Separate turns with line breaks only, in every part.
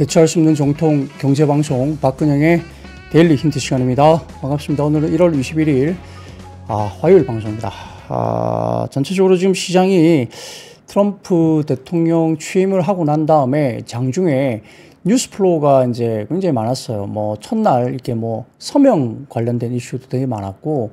대체할 수 없는 정통 경제방송 박근영의 데일리 힌트 시간입니다. 반갑습니다. 오늘은 1월 21일 화요일 방송입니다. 전체적으로 지금 시장이 트럼프 대통령 취임을 하고 난 다음에 장중에 뉴스 플로우가 이제 굉장히 많았어요. 뭐 첫날 이렇게 뭐 서명 관련된 이슈도 되게 많았고,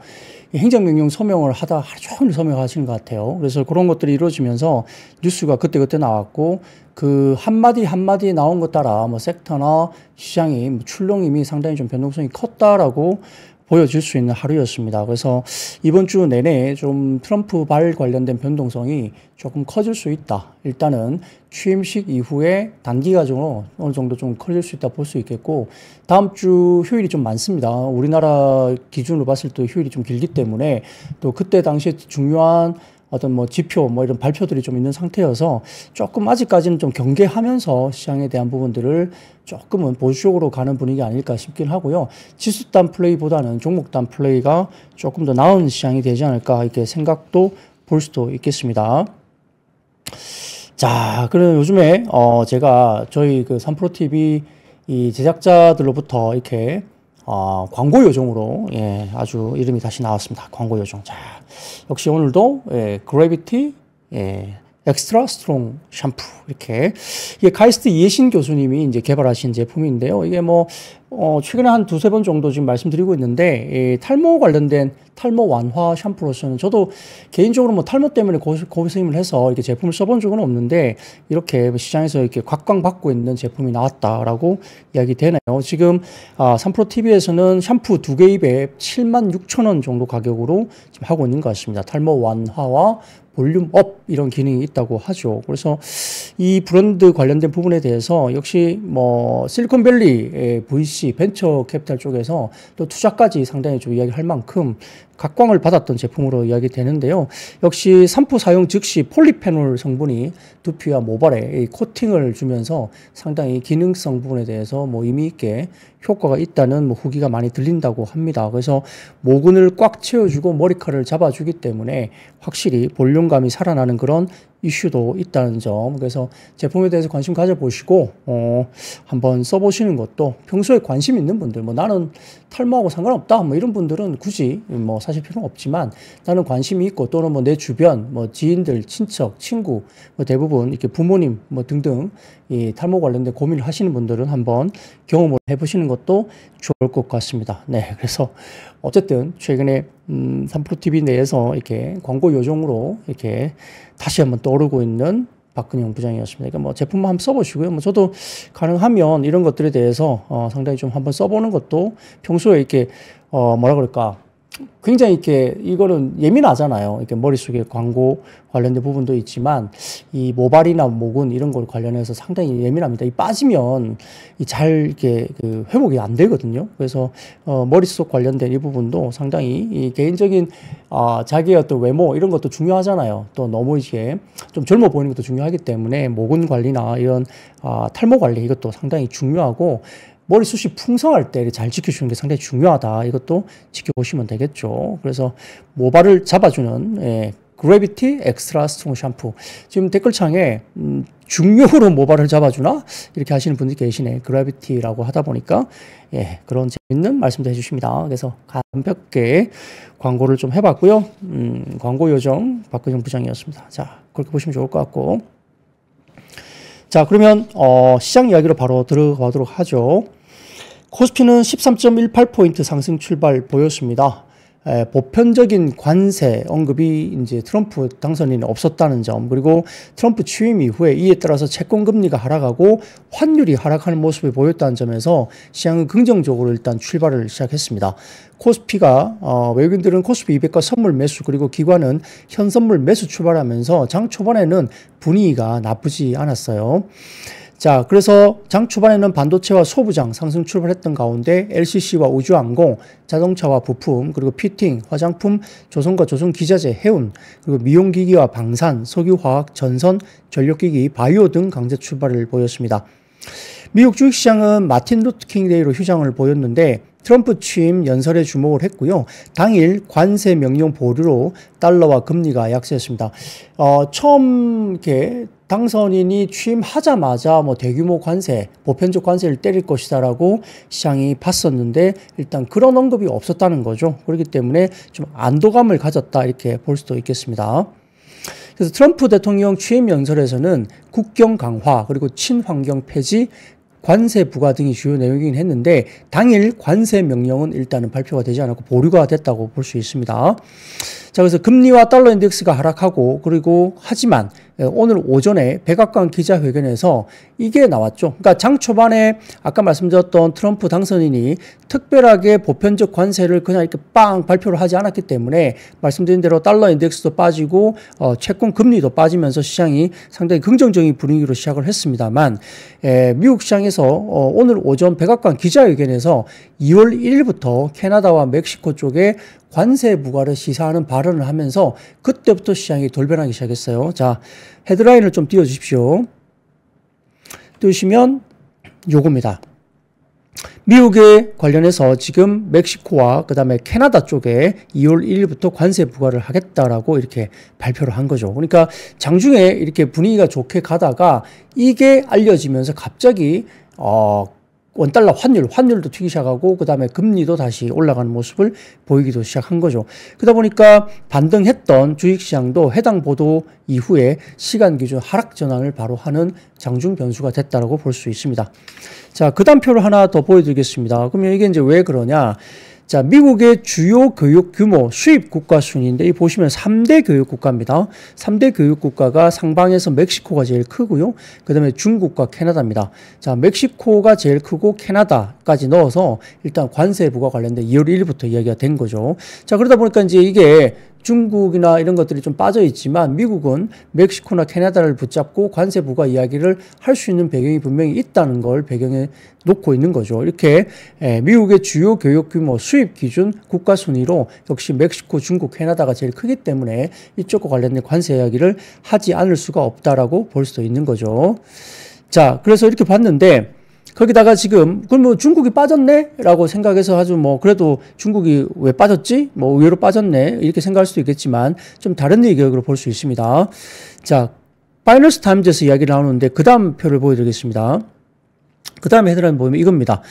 행정명령 서명을 하다 하루 종일 서명하시는 것 같아요. 그래서 그런 것들이 이루어지면서 뉴스가 그때그때 나왔고, 그 한마디 한마디 나온 것 따라 뭐 섹터나 시장이 출렁임이 상당히 좀 변동성이 컸다라고 보여질 수 있는 하루였습니다. 그래서 이번 주 내내 좀 트럼프 발 관련된 변동성이 조금 커질 수 있다. 일단은 취임식 이후에 단기간으로 어느 정도 좀 커질 수 있다 볼 수 있겠고, 다음 주 휴일이 좀 많습니다. 우리나라 기준으로 봤을 때 휴일이 좀 길기 때문에 또 그때 당시에 중요한 어떤 뭐 지표 뭐 이런 발표들이 좀 있는 상태여서 조금 아직까지는 좀 경계하면서 시장에 대한 부분들을 조금은 보수적으로 가는 분위기 아닐까 싶긴 하고요. 지수단 플레이보다는 종목단 플레이가 조금 더 나은 시장이 되지 않을까 이렇게 생각도 볼 수도 있겠습니다. 자, 그럼 요즘에 제가 저희 그 3프로TV 이 제작자들로부터 이렇게 광고 요정으로 아주 이름이 다시 나왔습니다. 광고 요정. 자, 역시 오늘도 그래비티 엑스트라 스트롱 샴푸 이렇게 이게 카이스트 이해신 교수님이 이제 개발하신 제품인데요. 이게 뭐 최근에 한 두세 번 정도 지금 말씀드리고 있는데 탈모 관련된 탈모 완화 샴푸로서는 저도 개인적으로 뭐 탈모 때문에 고생을 해서 이렇게 제품을 써본 적은 없는데 이렇게 시장에서 이렇게 각광받고 있는 제품이 나왔다라고 이야기 되네요. 지금 3프로TV에서는 샴푸 2개 입에 76,000원 정도 가격으로 지금 하고 있는 것 같습니다. 탈모 완화와 볼륨 업 이런 기능이 있다고 하죠. 그래서 이 브랜드 관련된 부분에 대해서 역시 뭐 실리콘밸리 VC 벤처 캐피탈 쪽에서 또 투자까지 상당히 좀 이야기할 만큼 각광을 받았던 제품으로 이야기되는데요. 역시 샴푸 사용 즉시 폴리페놀 성분이 두피와 모발에 코팅을 주면서 상당히 기능성 부분에 대해서 뭐 의미 있게 효과가 있다는 뭐 후기가 많이 들린다고 합니다. 그래서 모근을 꽉 채워주고 머리카락을 잡아주기 때문에 확실히 볼륨감이 살아나는 그런 이슈도 있다는 점. 그래서 제품에 대해서 관심 가져보시고 한번 써보시는 것도, 평소에 관심 있는 분들, 뭐 나는 탈모하고 상관없다 뭐 이런 분들은 굳이 뭐 사실 필요는 없지만, 나는 관심이 있고 또는 뭐 내 주변 뭐 지인들, 친척, 친구 뭐 대부분 이렇게 부모님 뭐 등등 이 탈모 관련된 고민을 하시는 분들은 한번 경험을 해보시는 것도 좋을 것 같습니다. 네, 그래서 어쨌든 최근에 3프로TV 내에서 이렇게 광고 요정으로 이렇게 다시 한번 떠오르고 있는 박근영 부장이었습니다. 그러니까 뭐 제품만 한번 써보시고요. 뭐 저도 가능하면 이런 것들에 대해서 상당히 좀 한번 써보는 것도, 평소에 이렇게 뭐라 그럴까, 굉장히 이렇게 이거는 예민하잖아요. 이렇게 머릿속에 광고 관련된 부분도 있지만 이 모발이나 모근 이런 걸 관련해서 상당히 예민합니다. 이 빠지면 잘 이렇게 그 회복이 안 되거든요. 그래서 머릿속 관련된 이 부분도 상당히 이 개인적인 자기의 어떤 외모 이런 것도 중요하잖아요. 또 너무 이게 좀 젊어 보이는 것도 중요하기 때문에 모근 관리나 이런 탈모 관리 이것도 상당히 중요하고, 머리숱이 풍성할 때 잘 지켜주는 게 상당히 중요하다. 이것도 지켜보시면 되겠죠. 그래서 모발을 잡아주는 그래비티 엑스트라 스트롱 샴푸. 지금 댓글창에 중력으로 모발을 잡아주나? 이렇게 하시는 분들이 계시네. 그래비티라고 하다 보니까 그런 재밌는 말씀도 해주십니다. 그래서 가볍게 광고를 좀 해봤고요. 광고 요정 박근영 부장이었습니다. 자, 그렇게 보시면 좋을 것 같고. 자, 그러면 시장 이야기로 바로 들어가도록 하죠. 코스피는 13.18포인트 상승 출발 보였습니다. 보편적인 관세 언급이 이제 트럼프 당선인이 없었다는 점, 그리고 트럼프 취임 이후에 이에 따라서 채권 금리가 하락하고 환율이 하락하는 모습을 보였다는 점에서 시장은 긍정적으로 일단 출발을 시작했습니다. 코스피가 외국인들은 코스피 200과 선물 매수, 그리고 기관은 현선물 매수 출발하면서 장 초반에는 분위기가 나쁘지 않았어요. 자, 그래서 장 초반에는 반도체와 소부장 상승 출발했던 가운데 LCC와 우주항공, 자동차와 부품, 그리고 피팅, 화장품, 조선과 조선기자재, 해운, 그리고 미용기기와 방산, 석유화학, 전선, 전력기기, 바이오 등 강세 출발을 보였습니다. 미국 주식시장은 마틴 루터킹 데이로 휴장을 보였는데 트럼프 취임 연설에 주목을 했고요. 당일 관세 명령 보류로 달러와 금리가 약세했습니다. 처음 이렇게 당선인이 취임하자마자 뭐 대규모 관세, 보편적 관세를 때릴 것이다라고 시장이 봤었는데 일단 그런 언급이 없었다는 거죠. 그렇기 때문에 좀 안도감을 가졌다 이렇게 볼 수도 있겠습니다. 그래서 트럼프 대통령 취임 연설에서는 국경 강화 그리고 친환경 폐지, 관세 부과 등이 주요 내용이긴 했는데 당일 관세 명령은 일단은 발표가 되지 않았고 보류가 됐다고 볼 수 있습니다. 자, 그래서 금리와 달러 인덱스가 하락하고 그리고 하지만 오늘 오전에 백악관 기자회견에서 이게 나왔죠. 그러니까 장 초반에 아까 말씀드렸던 트럼프 당선인이 특별하게 보편적 관세를 그냥 이렇게 빵 발표를 하지 않았기 때문에 말씀드린 대로 달러 인덱스도 빠지고 채권 금리도 빠지면서 시장이 상당히 긍정적인 분위기로 시작을 했습니다만 미국 시장에서 오늘 오전 백악관 기자회견에서 2월 1일부터 캐나다와 멕시코 쪽에 관세 부과를 시사하는 발언을 하면서 그때부터 시장이 돌변하기 시작했어요. 자, 헤드라인을 좀 띄워주십시오. 띄우시면 요겁니다. 미국에 관련해서 지금 멕시코와 그다음에 캐나다 쪽에 2월 1일부터 관세 부과를 하겠다라고 이렇게 발표를 한 거죠. 그러니까 장중에 이렇게 분위기가 좋게 가다가 이게 알려지면서 갑자기 원달러 환율도 튀기 시작하고 그다음에 금리도 다시 올라가는 모습을 보이기도 시작한 거죠. 그러다 보니까 반등했던 주식시장도 해당 보도 이후에 시간 기준 하락 전환을 바로 하는 장중 변수가 됐다라고 볼 수 있습니다. 자, 그 다음표를 하나 더 보여드리겠습니다. 그러면 이게 이제 왜 그러냐? 자, 미국의 주요 교육 규모 수입 국가 순위인데 이 보시면 3대 교육 국가입니다. 3대 교육 국가가 상방에서 멕시코가 제일 크고요. 그다음에 중국과 캐나다입니다. 자, 멕시코가 제일 크고 캐나다까지 넣어서 일단 관세 부과 관련된 2월 1일부터 이야기가 된 거죠. 자, 그러다 보니까 이제 이게 중국이나 이런 것들이 좀 빠져 있지만 미국은 멕시코나 캐나다를 붙잡고 관세 부과 이야기를 할 수 있는 배경이 분명히 있다는 걸 배경에 놓고 있는 거죠. 이렇게 미국의 주요 교육 규모 수입 기준 국가 순위로 역시 멕시코, 중국, 캐나다가 제일 크기 때문에 이쪽과 관련된 관세 이야기를 하지 않을 수가 없다라고 볼 수도 있는 거죠. 자, 그래서 이렇게 봤는데 거기다가 지금 그럼 뭐 중국이 빠졌네? 라고 생각해서 아주 뭐 그래도 중국이 왜 빠졌지? 뭐 의외로 빠졌네? 이렇게 생각할 수도 있겠지만 좀 다른 얘기로 볼 수 있습니다. 자, 파이낸스 타임즈에서 이야기를 나오는데 그 다음 표를 보여드리겠습니다. 그 다음에 헤드라인 보면 이겁니다.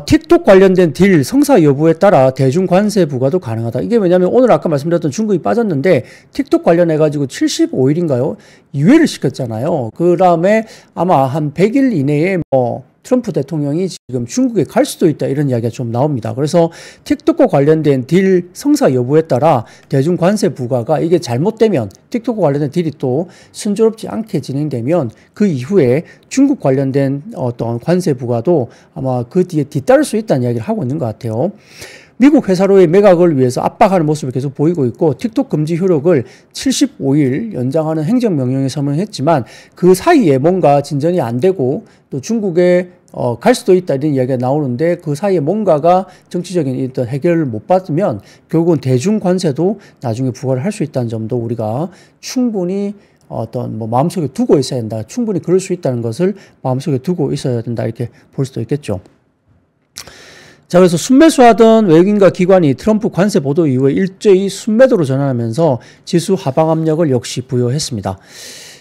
틱톡 관련된 딜 성사 여부에 따라 대중 관세 부과도 가능하다. 이게 왜냐하면 오늘 아까 말씀드렸던 중국이 빠졌는데 틱톡 관련해가지고 75일인가요? 유예를 시켰잖아요. 그 다음에 아마 한 100일 이내에 트럼프 대통령이 지금 중국에 갈 수도 있다 이런 이야기가 좀 나옵니다. 그래서 틱톡과 관련된 딜 성사 여부에 따라 대중 관세 부과가 이게 잘못되면 틱톡과 관련된 딜이 또 순조롭지 않게 진행되면 그 이후에 중국 관련된 어떤 관세 부과도 아마 그 뒤에 뒤따를 수 있다는 이야기를 하고 있는 것 같아요. 미국 회사로의 매각을 위해서 압박하는 모습을 계속 보이고 있고 틱톡 금지 효력을 75일 연장하는 행정명령에 서명했지만 그 사이에 뭔가 진전이 안 되고 또 중국에 갈 수도 있다 이런 이야기가 나오는데 그 사이에 뭔가가 정치적인 어떤 해결을 못 받으면 결국은 대중 관세도 나중에 부과를 할 수 있다는 점도 우리가 충분히 어떤 마음속에 두고 있어야 된다. 충분히 그럴 수 있다는 것을 마음속에 두고 있어야 된다. 이렇게 볼 수도 있겠죠. 자, 그래서 순매수하던 외국인과 기관이 트럼프 관세 보도 이후에 일제히 순매도로 전환하면서 지수 하방 압력을 역시 부여했습니다.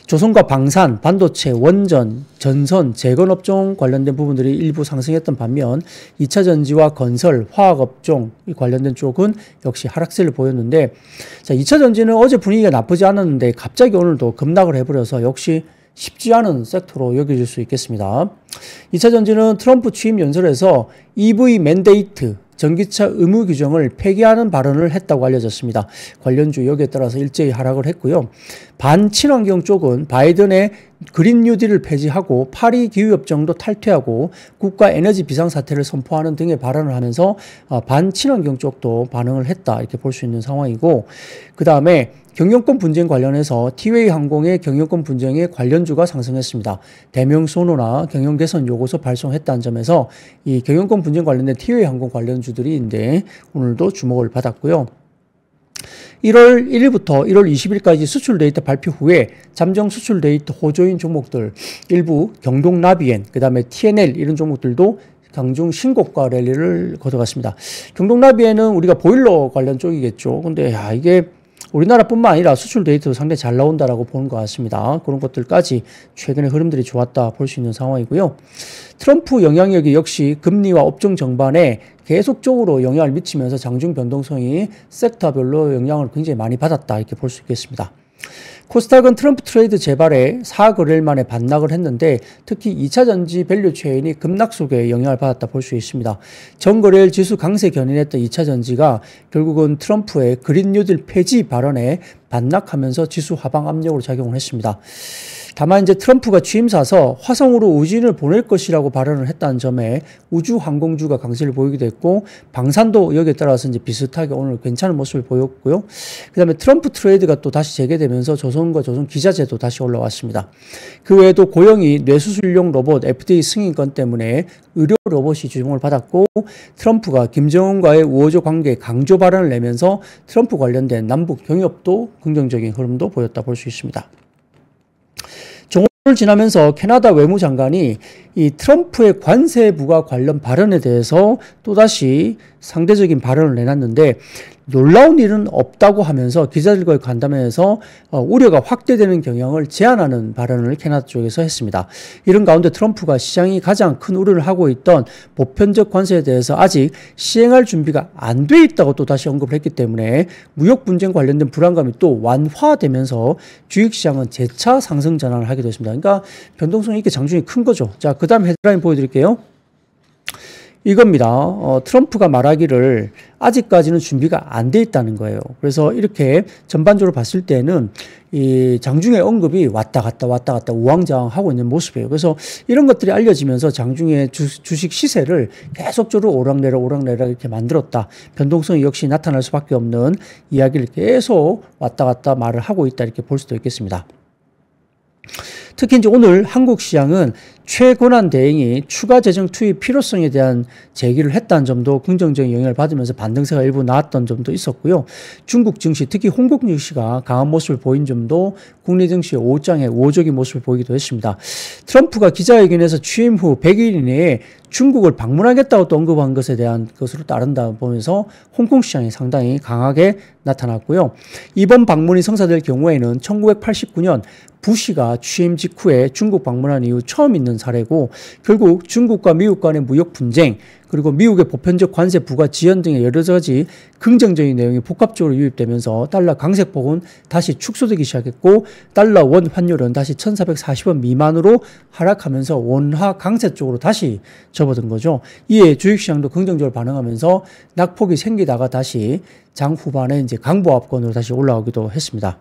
조선과 방산, 반도체, 원전, 전선, 재건업종 관련된 부분들이 일부 상승했던 반면 2차 전지와 건설, 화학업종 관련된 쪽은 역시 하락세를 보였는데 자, 2차 전지는 어제 분위기가 나쁘지 않았는데 갑자기 오늘도 급락을 해버려서 역시 쉽지 않은 섹터로 여겨질 수 있겠습니다. 2차 전지는 트럼프 취임 연설에서 EV 맨데이트, 전기차 의무 규정을 폐기하는 발언을 했다고 알려졌습니다. 관련주 여기에 따라서 일제히 하락을 했고요. 반친환경 쪽은 바이든의 그린 뉴딜을 폐지하고 파리 기후협정도 탈퇴하고 국가 에너지 비상사태를 선포하는 등의 발언을 하면서 반친환경 쪽도 반응을 했다 이렇게 볼 수 있는 상황이고 그 다음에 경영권 분쟁 관련해서 티웨이 항공의 경영권 분쟁에 관련주가 상승했습니다. 대명 선호나 경영 개선 요구서 발송했다는 점에서 이 경영권 분쟁 관련된 티웨이 항공 관련주들이인데 오늘도 주목을 받았고요. 1월 1일부터 1월 20일까지 수출 데이터 발표 후에 잠정 수출 데이터 호조인 종목들 일부 경동나비엔 그다음에 TNL 이런 종목들도 강중 신고가 랠리를 거둬갔습니다. 경동나비엔은 우리가 보일러 관련 쪽이겠죠. 근데 이게 우리나라뿐만 아니라 수출 데이터도 상당히 잘 나온다라고 보는 것 같습니다. 그런 것들까지 최근의 흐름들이 좋았다 볼 수 있는 상황이고요. 트럼프 영향력이 역시 금리와 업종 전반에 계속적으로 영향을 미치면서 장중 변동성이 섹터별로 영향을 굉장히 많이 받았다 이렇게 볼 수 있겠습니다. 코스닥은 트럼프 트레이드 재발에 4거래일 만에 반락을 했는데 특히 2차 전지 밸류 체인이 급락 속에 영향을 받았다 볼 수 있습니다. 전거래일 지수 강세 견인했던 2차 전지가 결국은 트럼프의 그린 뉴딜 폐지 발언에 반락하면서 지수 하방 압력으로 작용을 했습니다. 다만 이제 트럼프가 취임사서 화성으로 우주인을 보낼 것이라고 발언을 했다는 점에 우주항공주가 강세를 보이기도 했고 방산도 여기에 따라서 이제 비슷하게 오늘 괜찮은 모습을 보였고요. 그 다음에 트럼프 트레이드가 또 다시 재개되면서 조선과 조선 기자재도 다시 올라왔습니다. 그 외에도 고영이 뇌수술용 로봇 FDA 승인권 때문에 의료 로봇이 주목을 받았고 트럼프가 김정은과의 우호적 관계 강조 발언을 내면서 트럼프 관련된 남북 경협도 긍정적인 흐름도 보였다 볼 수 있습니다. 종호를 지나면서 캐나다 외무장관이 이 트럼프의 관세 부과 관련 발언에 대해서 또다시 상대적인 발언을 내놨는데 놀라운 일은 없다고 하면서 기자들과의 간담회에서 우려가 확대되는 경향을 제한하는 발언을 캐나다 쪽에서 했습니다. 이런 가운데 트럼프가 시장이 가장 큰 우려를 하고 있던 보편적 관세에 대해서 아직 시행할 준비가 안 돼 있다고 또 다시 언급을 했기 때문에 무역 분쟁 관련된 불안감이 또 완화되면서 주식시장은 재차 상승 전환을 하게 됐습니다. 그러니까 변동성이 이렇게 장중이 큰 거죠. 자, 그 다음 헤드라인 보여드릴게요. 이겁니다. 트럼프가 말하기를 아직까지는 준비가 안 돼 있다는 거예요. 그래서 이렇게 전반적으로 봤을 때는 이 장중의 언급이 왔다 갔다 우왕좌왕하고 있는 모습이에요. 그래서 이런 것들이 알려지면서 장중의 주식 시세를 계속적으로 오락내락 이렇게 만들었다. 변동성이 역시 나타날 수밖에 없는 이야기를 계속 왔다 갔다 말을 하고 있다 이렇게 볼 수도 있겠습니다. 특히 이제 오늘 한국 시장은 최권한 대행이 추가 재정 투입 필요성에 대한 제기를 했다는 점도 긍정적인 영향을 받으면서 반등세가 일부 나왔던 점도 있었고요. 중국 증시, 특히 홍콩 증시가 강한 모습을 보인 점도 국내 증시의 오후장의 우호적인 모습을 보이기도 했습니다. 트럼프가 기자회견에서 취임 후 100일 이내에 중국을 방문하겠다고 또 언급한 것에 대한 것으로 따른다 보면서 홍콩 시장이 상당히 강하게 나타났고요. 이번 방문이 성사될 경우에는 1989년 부시가 취임 직후에 중국 방문한 이후 처음 있는 사례고 결국 중국과 미국 간의 무역 분쟁 그리고 미국의 보편적 관세 부과 지연 등의 여러 가지 긍정적인 내용이 복합적으로 유입되면서 달러 강세폭은 다시 축소되기 시작했고 달러 원 환율은 다시 1440원 미만으로 하락하면서 원화 강세 쪽으로 다시 접어든 거죠. 이에 주식시장도 긍정적으로 반응하면서 낙폭이 생기다가 다시 장 후반에 이제 강보합권으로 다시 올라오기도 했습니다.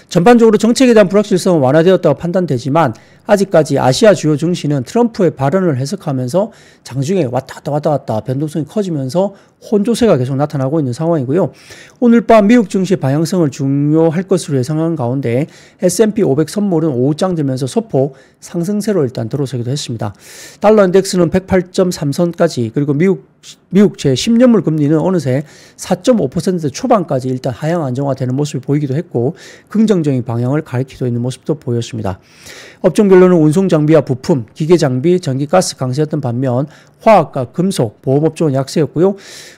전반적으로 정책에 대한 불확실성은 완화되었다고 판단되지만 아직까지 아시아 주요 증시는 트럼프의 발언을 해석하면서 장중에 왔다 갔다 변동성이 커지면서 혼조세가 계속 나타나고 있는 상황이고요. 오늘 밤 미국 증시 방향성을 중요할 것으로 예상하는 가운데 S&P 500 선물은 오후장 들면서 소폭 상승세로 일단 들어서기도 했습니다. 달러 인덱스는 108.3선까지 그리고 미국 제10년물 금리는 어느새 4.5% 초반까지 일단 하향 안정화되는 모습을 보이기도 했고 긍정적인 방향을 가리키고 있는 모습도 보였습니다. 업종별로는 운송장비와 부품, 기계장비, 전기가스 강세였던 반면 화학과 금속, 보험업종은 약세였고요.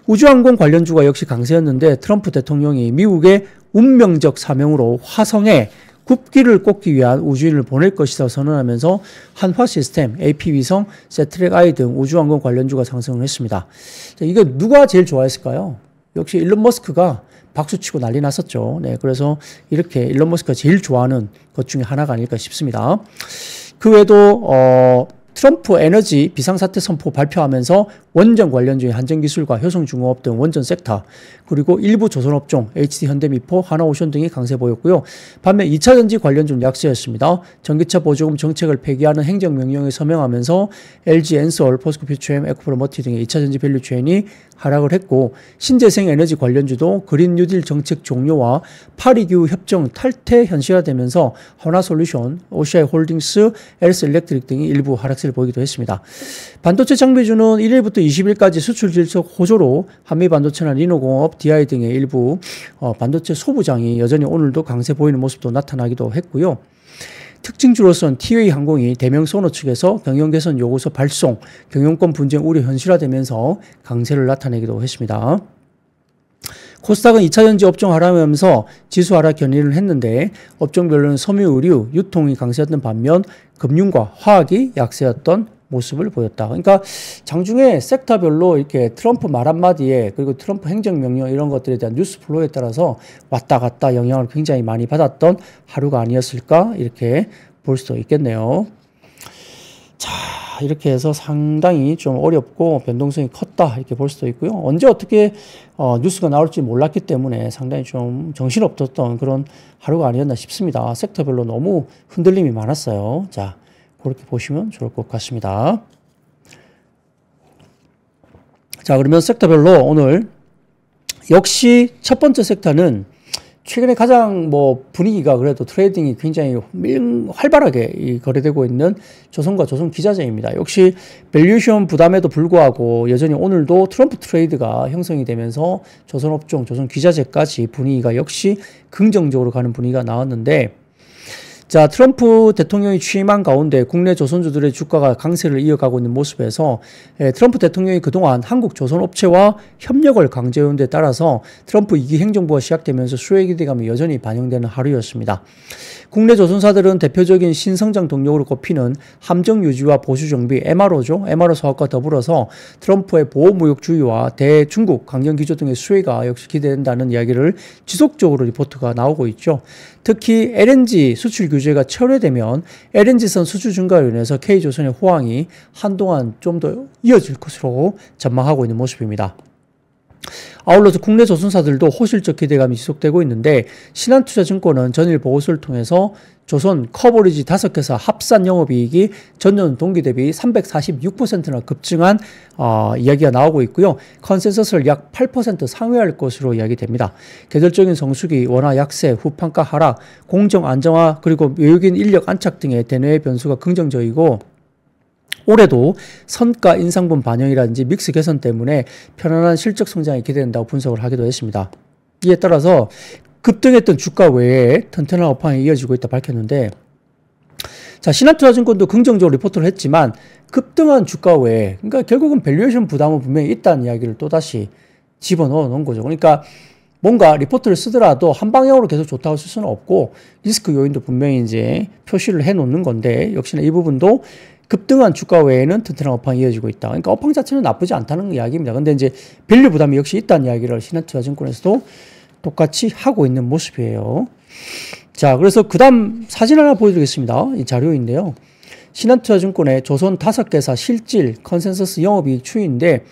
우주항공 관련주가 역시 강세였는데 트럼프 대통령이 미국의 운명적 사명으로 화성에 굽기를 꽂기 위한 우주인을 보낼 것이다 선언하면서 한화시스템, AP위성, 세트랙I 등 우주항공 관련주가 상승을 했습니다. 자, 이거 누가 제일 좋아했을까요? 역시 일론 머스크가 박수치고 난리 났었죠. 네, 그래서 이렇게 일론 머스크가 제일 좋아하는 것 중에 하나가 아닐까 싶습니다. 그 외에도 트럼프 에너지 비상사태 선포 발표하면서 원전 관련주의 한전기술과 효성중공업 등 원전 섹터 그리고 일부 조선업종, HD현대미포, 하나오션 등이 강세 보였고요. 반면 2차전지 관련주는 약세였습니다. 전기차 보조금 정책을 폐기하는 행정명령에 서명하면서 LG 엔솔, 포스코퓨처엠, 에코프로머티 등의 2차전지 밸류체인이 하락을 했고 신재생 에너지 관련주도 그린 뉴딜 정책 종료와 파리기후 협정 탈퇴 현실화되면서 하나솔루션, OCI홀딩스, LS 일렉트릭 등이 일부 하락세를 보이기도 했습니다. 반도체 장비주는 1일부터 20일까지 수출 질서 호조로 한미반도체나 리노공업, DI 등의 일부 반도체 소부장이 여전히 오늘도 강세 보이는 모습도 나타나기도 했고요. 특징주로선 티웨이항공이 대명소노 측에서 경영 개선 요구서 발송, 경영권 분쟁 우려 현실화되면서 강세를 나타내기도 했습니다. 코스닥은 2차전지 업종 하락하면서 지수 하락 견인을 했는데 업종별로는 섬유, 의류, 유통이 강세였던 반면 금융과 화학이 약세였던 모습을 보였다. 그러니까 장중에 섹터별로 이렇게 트럼프 말 한마디에 그리고 트럼프 행정명령 이런 것들에 대한 뉴스 플로우에 따라서 왔다 갔다 영향을 굉장히 많이 받았던 하루가 아니었을까 이렇게 볼 수도 있겠네요. 자, 이렇게 해서 상당히 좀 어렵고 변동성이 컸다 이렇게 볼 수도 있고요. 언제 어떻게 뉴스가 나올지 몰랐기 때문에 상당히 좀 정신없었던 그런 하루가 아니었나 싶습니다. 섹터별로 너무 흔들림이 많았어요. 자, 그렇게 보시면 좋을 것 같습니다. 자, 그러면 섹터별로 오늘 역시 첫 번째 섹터는 최근에 가장 분위기가 그래도 트레이딩이 굉장히 활발하게 거래되고 있는 조선과 조선기자재입니다. 역시 밸류에이션 부담에도 불구하고 여전히 오늘도 트럼프 트레이드가 형성이 되면서 조선업종, 조선기자재까지 분위기가 역시 긍정적으로 가는 분위기가 나왔는데, 자, 트럼프 대통령이 취임한 가운데 국내 조선주들의 주가가 강세를 이어가고 있는 모습에서 트럼프 대통령이 그동안 한국 조선업체와 협력을 강조해온 데 따라서 트럼프 2기 행정부가 시작되면서 수혜 기대감이 여전히 반영되는 하루였습니다. 국내 조선사들은 대표적인 신성장 동력으로 꼽히는 함정 유지와 보수 정비 MRO죠. MRO 사업과 더불어서 트럼프의 보호무역주의와 대중국 강경 기조 등의 수혜가 역시 기대된다는 이야기를 지속적으로 리포트가 나오고 있죠. 특히 LNG 수출 규제가 철회되면 LNG선 수출 증가로 인해서 K조선의 호황이 한동안 좀 더 이어질 것으로 전망하고 있는 모습입니다. 아울러서 국내 조선사들도 호실적 기대감이 지속되고 있는데, 신한투자증권은 전일 보고서를 통해서 조선 커버리지 5개사 합산 영업이익이 전년 동기 대비 346%나 급증한 이야기가 나오고 있고요. 컨센서스를 약 8% 상회할 것으로 이야기됩니다. 계절적인 성수기, 원화 약세, 후판가 하락, 공정 안정화, 그리고 외국인 인력 안착 등의 대내외 변수가 긍정적이고, 올해도 선가 인상분 반영이라든지 믹스 개선 때문에 편안한 실적 성장이 기대된다고 분석을 하기도 했습니다. 이에 따라서 급등했던 주가 외에 튼튼한 업황이 이어지고 있다 밝혔는데, 자, 신한투자증권도 긍정적으로 리포트를 했지만 급등한 주가 외에, 그러니까 결국은 밸류에이션 부담은 분명히 있다는 이야기를 또다시 집어넣어 놓은 거죠. 그러니까 뭔가 리포트를 쓰더라도 한 방향으로 계속 좋다고 쓸 수는 없고 리스크 요인도 분명히 이제 표시를 해 놓는 건데, 역시나 이 부분도 급등한 주가 외에는 튼튼한 업황이 이어지고 있다. 그러니까 업황 자체는 나쁘지 않다는 이야기입니다. 근데 이제 밸류 부담이 역시 있다는 이야기를 신한투자증권에서도 똑같이 하고 있는 모습이에요. 자, 그래서 그 다음 사진 하나 보여드리겠습니다. 이 자료인데요. 신한투자증권의 조선 5개사 실질 컨센서스 영업이익 추이인데,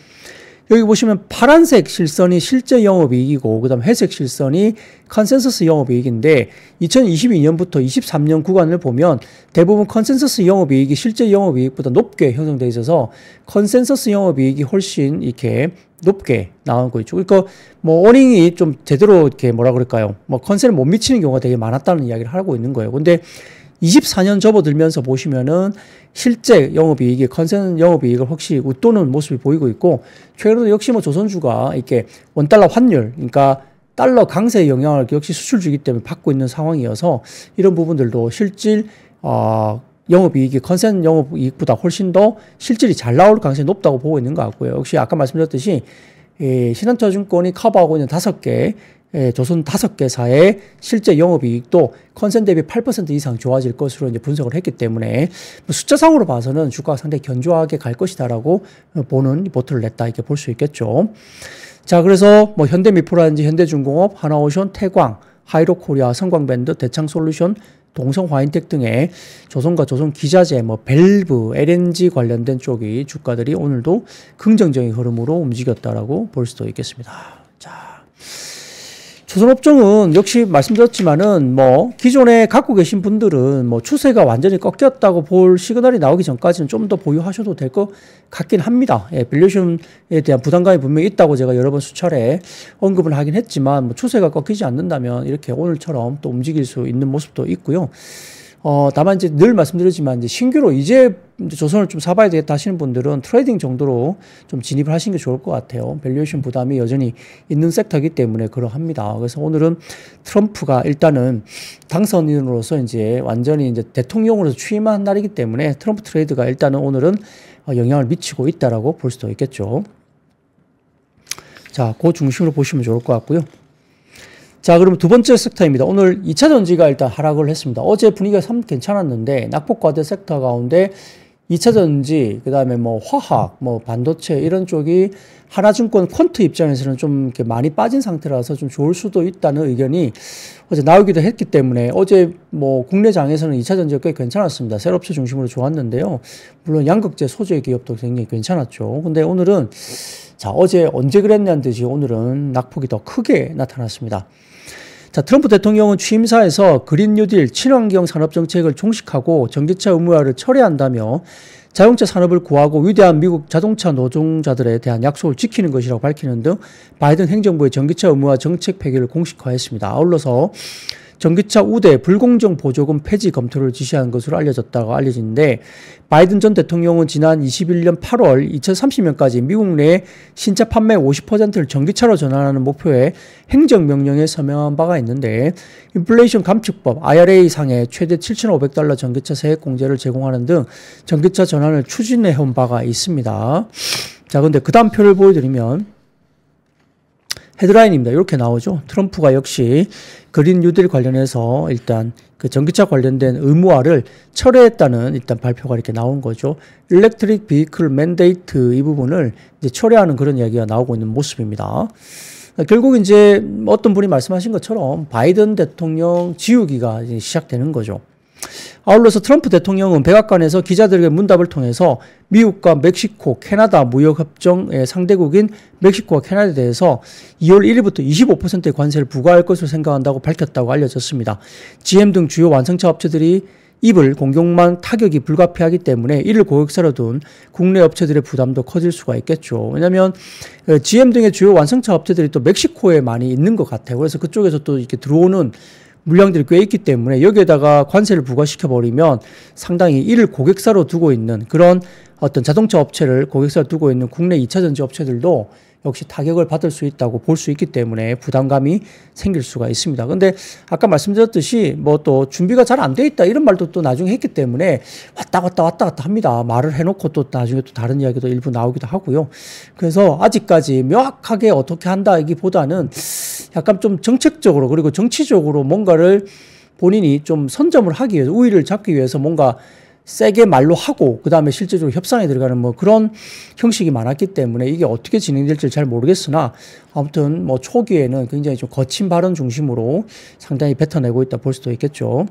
여기 보시면 파란색 실선이 실제 영업이익이고 그 다음 회색 실선이 컨센서스 영업이익인데, 2022년부터 23년 구간을 보면 대부분 컨센서스 영업이익이 실제 영업이익보다 높게 형성되어 있어서 컨센서스 영업이익이 훨씬 이렇게 높게 나오고 있죠. 그러니까 어닝이 좀 제대로 이렇게 뭐라 그럴까요? 컨센을 못 미치는 경우가 되게 많았다는 이야기를 하고 있는 거예요. 근데 24년 접어들면서 보시면은 실제 영업이익이 컨센 영업이익을 혹시 웃도는 모습이 보이고 있고, 최근에도 역시 조선주가 이렇게 원달러 환율, 그러니까 달러 강세의 영향을 역시 수출주기 때문에 받고 있는 상황이어서 이런 부분들도 실질 영업이익이 컨센 영업이익보다 훨씬 더 실질이 잘 나올 가능성이 높다고 보고 있는 것 같고요. 역시 아까 말씀드렸듯이 신한투자증권이 커버하고 있는 5개 조선 5개사의 실제 영업이익도 컨센 대비 8% 이상 좋아질 것으로 이제 분석을 했기 때문에 숫자상으로 봐서는 주가가 상당히 견조하게 갈 것이다라고 보는 리포트를 냈다 이렇게 볼 수 있겠죠. 자, 그래서 현대미포라든지 현대중공업, 하나오션, 태광, 하이로코리아, 성광밴드, 대창솔루션, 동성화인텍 등의 조선과 조선기자재, 밸브, LNG 관련된 쪽이 주가들이 오늘도 긍정적인 흐름으로 움직였다라고 볼 수도 있겠습니다. 자, 조선업종은 역시 말씀드렸지만은 기존에 갖고 계신 분들은 추세가 완전히 꺾였다고 볼 시그널이 나오기 전까지는 좀 더 보유하셔도 될 것 같긴 합니다. 밸류에이션에 대한 부담감이 분명히 있다고 제가 여러 번 수차례 언급을 하긴 했지만 추세가 꺾이지 않는다면 이렇게 오늘처럼 또 움직일 수 있는 모습도 있고요. 다만 이제 늘 말씀드리지만 이제 신규로 이제 조선을 좀 사봐야 되겠다 하시는 분들은 트레이딩 정도로 좀 진입을 하시는 게 좋을 것 같아요. 밸류에이션 부담이 여전히 있는 섹터이기 때문에 그러합니다. 그래서 오늘은 트럼프가 일단은 당선인으로서 이제 완전히 이제 대통령으로서 취임한 날이기 때문에 트럼프 트레이드가 일단은 오늘은 영향을 미치고 있다라고 볼 수도 있겠죠. 자, 그 중심으로 보시면 좋을 것 같고요. 자, 그럼 두 번째 섹터입니다. 오늘 2차 전지가 일단 하락을 했습니다. 어제 분위기가 참 괜찮았는데 낙폭과대 섹터 가운데 2차 전지, 그 다음에 뭐 화학, 뭐 반도체 이런 쪽이 하나증권 퀀트 입장에서는 좀 이렇게 많이 빠진 상태라서 좀 좋을 수도 있다는 의견이 어제 나오기도 했기 때문에 어제 뭐 국내 장에서는 2차 전지가 꽤 괜찮았습니다. 셀업체 중심으로 좋았는데요. 물론 양극재 소재 기업도 굉장히 괜찮았죠. 근데 오늘은 자, 어제 언제 그랬냐는 듯이 오늘은 낙폭이 더 크게 나타났습니다. 자, 트럼프 대통령은 취임사에서 그린 뉴딜 친환경 산업 정책을 종식하고 전기차 의무화를 철회한다며 자동차 산업을 구하고 위대한 미국 자동차 노동자들에 대한 약속을 지키는 것이라고 밝히는 등 바이든 행정부의 전기차 의무화 정책 폐기를 공식화했습니다. 아울러서 전기차 우대 불공정 보조금 폐지 검토를 지시한 것으로 알려졌다고 알려지는데 바이든 전 대통령은 지난 21년 8월 2030년까지 미국 내 신차 판매 50%를 전기차로 전환하는 목표에 행정명령에 서명한 바가 있는데 인플레이션 감축법 IRA 상에 최대 $7,500 전기차 세액 공제를 제공하는 등 전기차 전환을 추진해온 바가 있습니다. 자, 근데 그 다음 표를 보여드리면 헤드라인입니다. 이렇게 나오죠. 트럼프가 역시 그린 뉴딜 관련해서 일단 그 전기차 관련된 의무화를 철회했다는 일단 발표가 이렇게 나온 거죠. 일렉트릭 비이클 맨데이트 이 부분을 이제 철회하는 그런 이야기가 나오고 있는 모습입니다. 결국 이제 어떤 분이 말씀하신 것처럼 바이든 대통령 지우기가 이제 시작되는 거죠. 아울러서 트럼프 대통령은 백악관에서 기자들에게 문답을 통해서 미국과 멕시코, 캐나다 무역협정의 상대국인 멕시코와 캐나다에 대해서 2월 1일부터 25%의 관세를 부과할 것으로 생각한다고 밝혔다고 알려졌습니다. GM 등 주요 완성차 업체들이 입을 공격만 타격이 불가피하기 때문에 이를 고객사로 둔 국내 업체들의 부담도 커질 수가 있겠죠. 왜냐하면 GM 등의 주요 완성차 업체들이 또 멕시코에 많이 있는 것 같아요. 그래서 그쪽에서 또 이렇게 들어오는 물량들이 꽤 있기 때문에 여기에다가 관세를 부과시켜버리면 상당히 이를 고객사로 두고 있는 그런 어떤 자동차 업체를 고객사로 두고 있는 국내 2차 전지 업체들도 역시 타격을 받을 수 있다고 볼 수 있기 때문에 부담감이 생길 수가 있습니다. 근데 아까 말씀드렸듯이 뭐 또 준비가 잘 안 돼 있다 이런 말도 또 나중에 했기 때문에 왔다 갔다 합니다. 말을 해놓고 또 나중에 또 다른 이야기도 일부 나오기도 하고요. 그래서 아직까지 명확하게 어떻게 한다기보다는 약간 좀 정책적으로 그리고 정치적으로 뭔가를 본인이 좀 선점을 하기 위해서 우위를 잡기 위해서 뭔가 세게 말로 하고 그 다음에 실제적으로 협상에 들어가는 뭐 그런 형식이 많았기 때문에 이게 어떻게 진행될지 잘 모르겠으나 아무튼 뭐 초기에는 굉장히 좀 거친 발언 중심으로 상당히 뱉어내고 있다 볼 수도 있겠죠.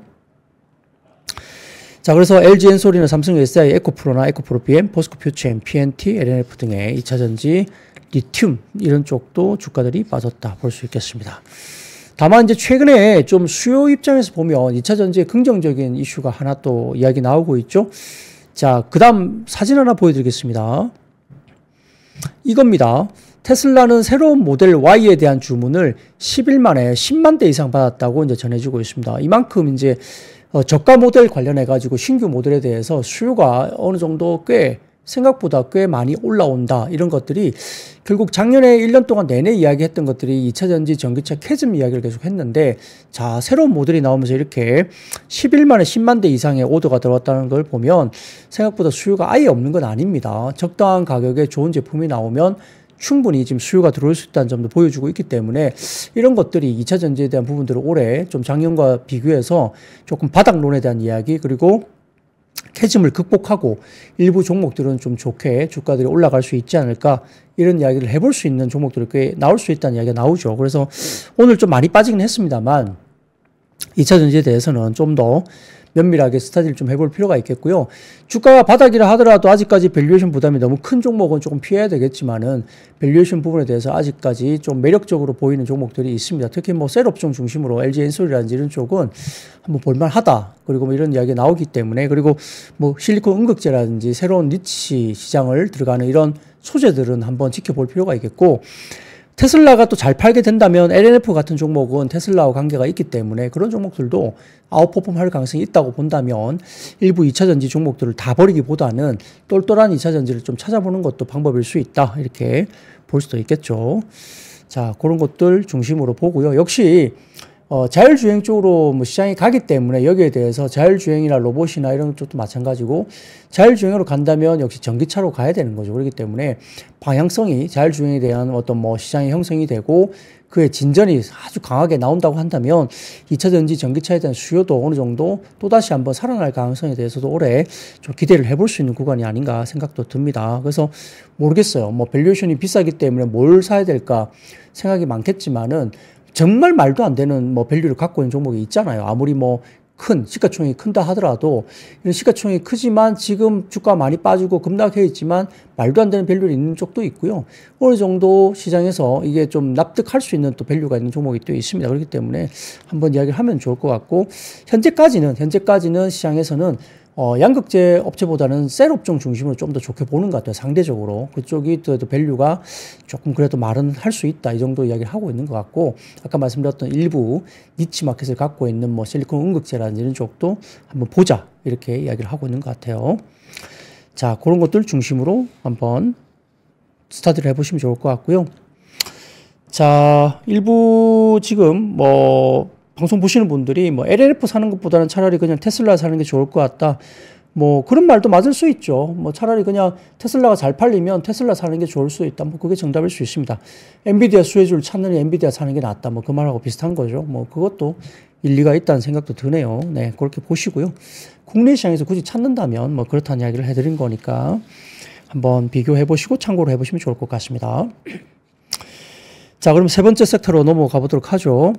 자, 그래서 LG 엔솔이나 삼성 SI, 에코프로나 에코프로 PM, 포스코 퓨처엠, PNT, LNF 등의 2차 전지, 리튬 이런 쪽도 주가들이 빠졌다 볼 수 있겠습니다. 다만 이제 최근에 좀 수요 입장에서 보면 2차 전지의 긍정적인 이슈가 하나 또 이야기 나오고 있죠. 자, 그 다음 사진 하나 보여드리겠습니다. 이겁니다. 테슬라는 새로운 모델 Y에 대한 주문을 10일 만에 10만 대 이상 받았다고 이제 전해지고 있습니다. 이만큼 이제 저가 모델 관련해가지고 신규 모델에 대해서 수요가 어느 정도 생각보다 꽤 많이 올라온다. 이런 것들이 결국 작년에 1년 동안 내내 이야기했던 것들이 2차 전지 전기차 캐즘 이야기를 계속 했는데 자, 새로운 모델이 나오면서 이렇게 10일 만에 10만 대 이상의 오더가 들어왔다는 걸 보면 생각보다 수요가 아예 없는 건 아닙니다. 적당한 가격에 좋은 제품이 나오면 충분히 지금 수요가 들어올 수 있다는 점도 보여주고 있기 때문에 이런 것들이 2차 전지에 대한 부분들을 올해 좀 작년과 비교해서 조금 바닥론에 대한 이야기 그리고 캐즘을 극복하고 일부 종목들은 좀 좋게 주가들이 올라갈 수 있지 않을까 이런 이야기를 해볼 수 있는 종목들이 꽤 나올 수 있다는 이야기가 나오죠. 그래서 오늘 좀 많이 빠지긴 했습니다만 2차 전지에 대해서는 좀 더 면밀하게 스타디를 좀 해볼 필요가 있겠고요. 주가가 바닥이라 하더라도 아직까지 밸류에이션 부담이 너무 큰 종목은 조금 피해야 되겠지만은 밸류에이션 부분에 대해서 아직까지 좀 매력적으로 보이는 종목들이 있습니다. 특히 뭐 셀업종 중심으로 LG 엔솔이라든지 이런 쪽은 한번 볼만하다. 그리고 뭐 이런 이야기가 나오기 때문에 그리고 뭐 실리콘 음극재라든지 새로운 니치 시장을 들어가는 이런 소재들은 한번 지켜볼 필요가 있겠고 테슬라가 또 잘 팔게 된다면 LNF 같은 종목은 테슬라와 관계가 있기 때문에 그런 종목들도 아웃퍼폼 할 가능성이 있다고 본다면 일부 2차 전지 종목들을 다 버리기보다는 똘똘한 2차 전지를 좀 찾아보는 것도 방법일 수 있다. 이렇게 볼 수도 있겠죠. 자, 그런 것들 중심으로 보고요. 역시 자율주행 쪽으로 뭐 시장이 가기 때문에 여기에 대해서 자율주행이나 로봇이나 이런 쪽도 마찬가지고 자율주행으로 간다면 역시 전기차로 가야 되는 거죠. 그렇기 때문에 방향성이 자율주행에 대한 어떤 뭐 시장이 형성이 되고 그의 진전이 아주 강하게 나온다고 한다면 2차전지 전기차에 대한 수요도 어느 정도 또다시 한번 살아날 가능성에 대해서도 올해 좀 기대를 해볼 수 있는 구간이 아닌가 생각도 듭니다. 그래서 모르겠어요. 뭐 밸류에이션이 비싸기 때문에 뭘 사야 될까 생각이 많겠지만은 정말 말도 안 되는 뭐 밸류를 갖고 있는 종목이 있잖아요. 아무리 뭐 큰 시가총액이 큰다 하더라도 이런 시가총액이 크지만 지금 주가 많이 빠지고 급락해 있지만 말도 안 되는 밸류가 있는 쪽도 있고요. 어느 정도 시장에서 이게 좀 납득할 수 있는 또 밸류가 있는 종목이 또 있습니다. 그렇기 때문에 한번 이야기를 하면 좋을 것 같고 현재까지는 시장에서는 양극재 업체보다는 셀 업종 중심으로 좀 더 좋게 보는 것 같아요. 상대적으로. 그쪽이 또 밸류가 조금 그래도 말은 할 수 있다. 이 정도 이야기를 하고 있는 것 같고, 아까 말씀드렸던 일부 니치 마켓을 갖고 있는 뭐 실리콘 음극재라든지 이런 쪽도 한번 보자. 이렇게 이야기를 하고 있는 것 같아요. 자, 그런 것들 중심으로 한번 스타트를 해보시면 좋을 것 같고요. 자, 일부 지금 뭐, 방송 보시는 분들이 뭐 LLF 사는 것보다는 차라리 그냥 테슬라 사는 게 좋을 것 같다. 뭐 그런 말도 맞을 수 있죠. 뭐 차라리 그냥 테슬라가 잘 팔리면 테슬라 사는 게 좋을 수 있다. 뭐 그게 정답일 수 있습니다. 엔비디아 수혜주를 찾느니 엔비디아 사는 게 낫다. 뭐 그 말하고 비슷한 거죠. 뭐 그것도 일리가 있다는 생각도 드네요. 네, 그렇게 보시고요. 국내 시장에서 굳이 찾는다면 뭐 그렇다는 이야기를 해드린 거니까 한번 비교해 보시고 참고로 해보시면 좋을 것 같습니다. 자, 그럼 세 번째 섹터로 넘어가 보도록 하죠.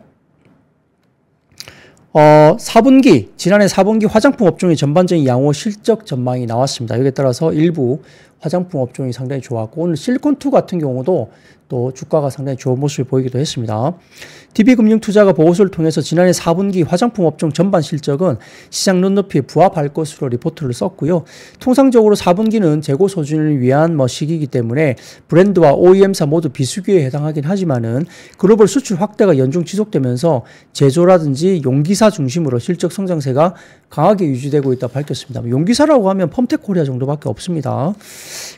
4분기, 지난해 4분기 화장품 업종의 전반적인 양호 실적 전망이 나왔습니다. 여기에 따라서 일부 화장품 업종이 상당히 좋았고, 오늘 실리콘2 같은 경우도 또 주가가 상당히 좋은 모습을 보이기도 했습니다. DB금융투자가 보고서를 통해서 지난해 4분기 화장품 업종 전반 실적은 시장 눈높이에 부합할 것으로 리포트를 썼고요. 통상적으로 4분기는 재고 소진을 위한 시기이기 때문에 브랜드와 OEM사 모두 비수기에 해당하긴 하지만은 글로벌 수출 확대가 연중 지속되면서 제조라든지 용기사 중심으로 실적 성장세가 강하게 유지되고 있다 밝혔습니다. 용기사라고 하면 펌텍코리아 정도밖에 없습니다.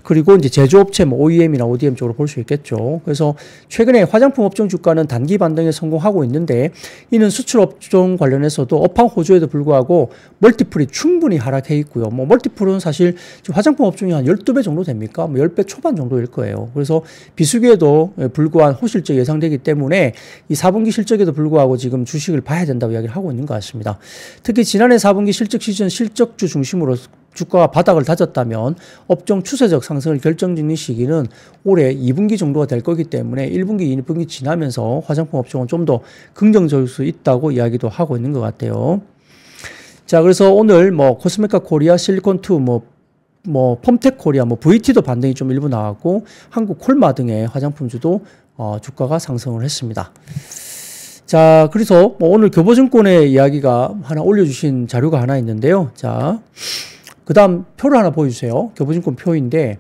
그리고 이제 제조업체 OEM이나 ODM 쪽으로 볼 수 있겠죠. 그래서 최근에 화장품 업종 주가는 단기 반등에 성공하고 있는데 이는 수출 업종 관련해서도 업황 호조에도 불구하고 멀티플이 충분히 하락해 있고요. 뭐 멀티플은 사실 화장품 업종이 한 12배 정도 됩니까? 10배 초반 정도일 거예요. 그래서 비수기에도 불구한 호실적 예상되기 때문에 이 4분기 실적에도 불구하고 지금 주식을 봐야 된다고 이야기를 하고 있는 것 같습니다. 특히 지난해 4분기 실적 시즌 실적주 중심으로 주가가 바닥을 다졌다면 업종 추세적 상승을 결정짓는 시기는 올해 2분기 정도가 될 거기 때문에 1분기, 2분기 지나면서 화장품 업종은 좀 더 긍정적일 수 있다고 이야기도 하고 있는 것 같아요. 자, 그래서 오늘 코스메카 코리아, 실리콘2, 펌텍 코리아, VT도 반등이 좀 일부 나왔고 한국 콜마 등의 화장품주도 주가가 상승을 했습니다. 자, 그래서 오늘 교보증권의 이야기가 하나 올려주신 자료가 하나 있는데요. 자, 그 다음 표를 하나 보여주세요. 교보증권 표인데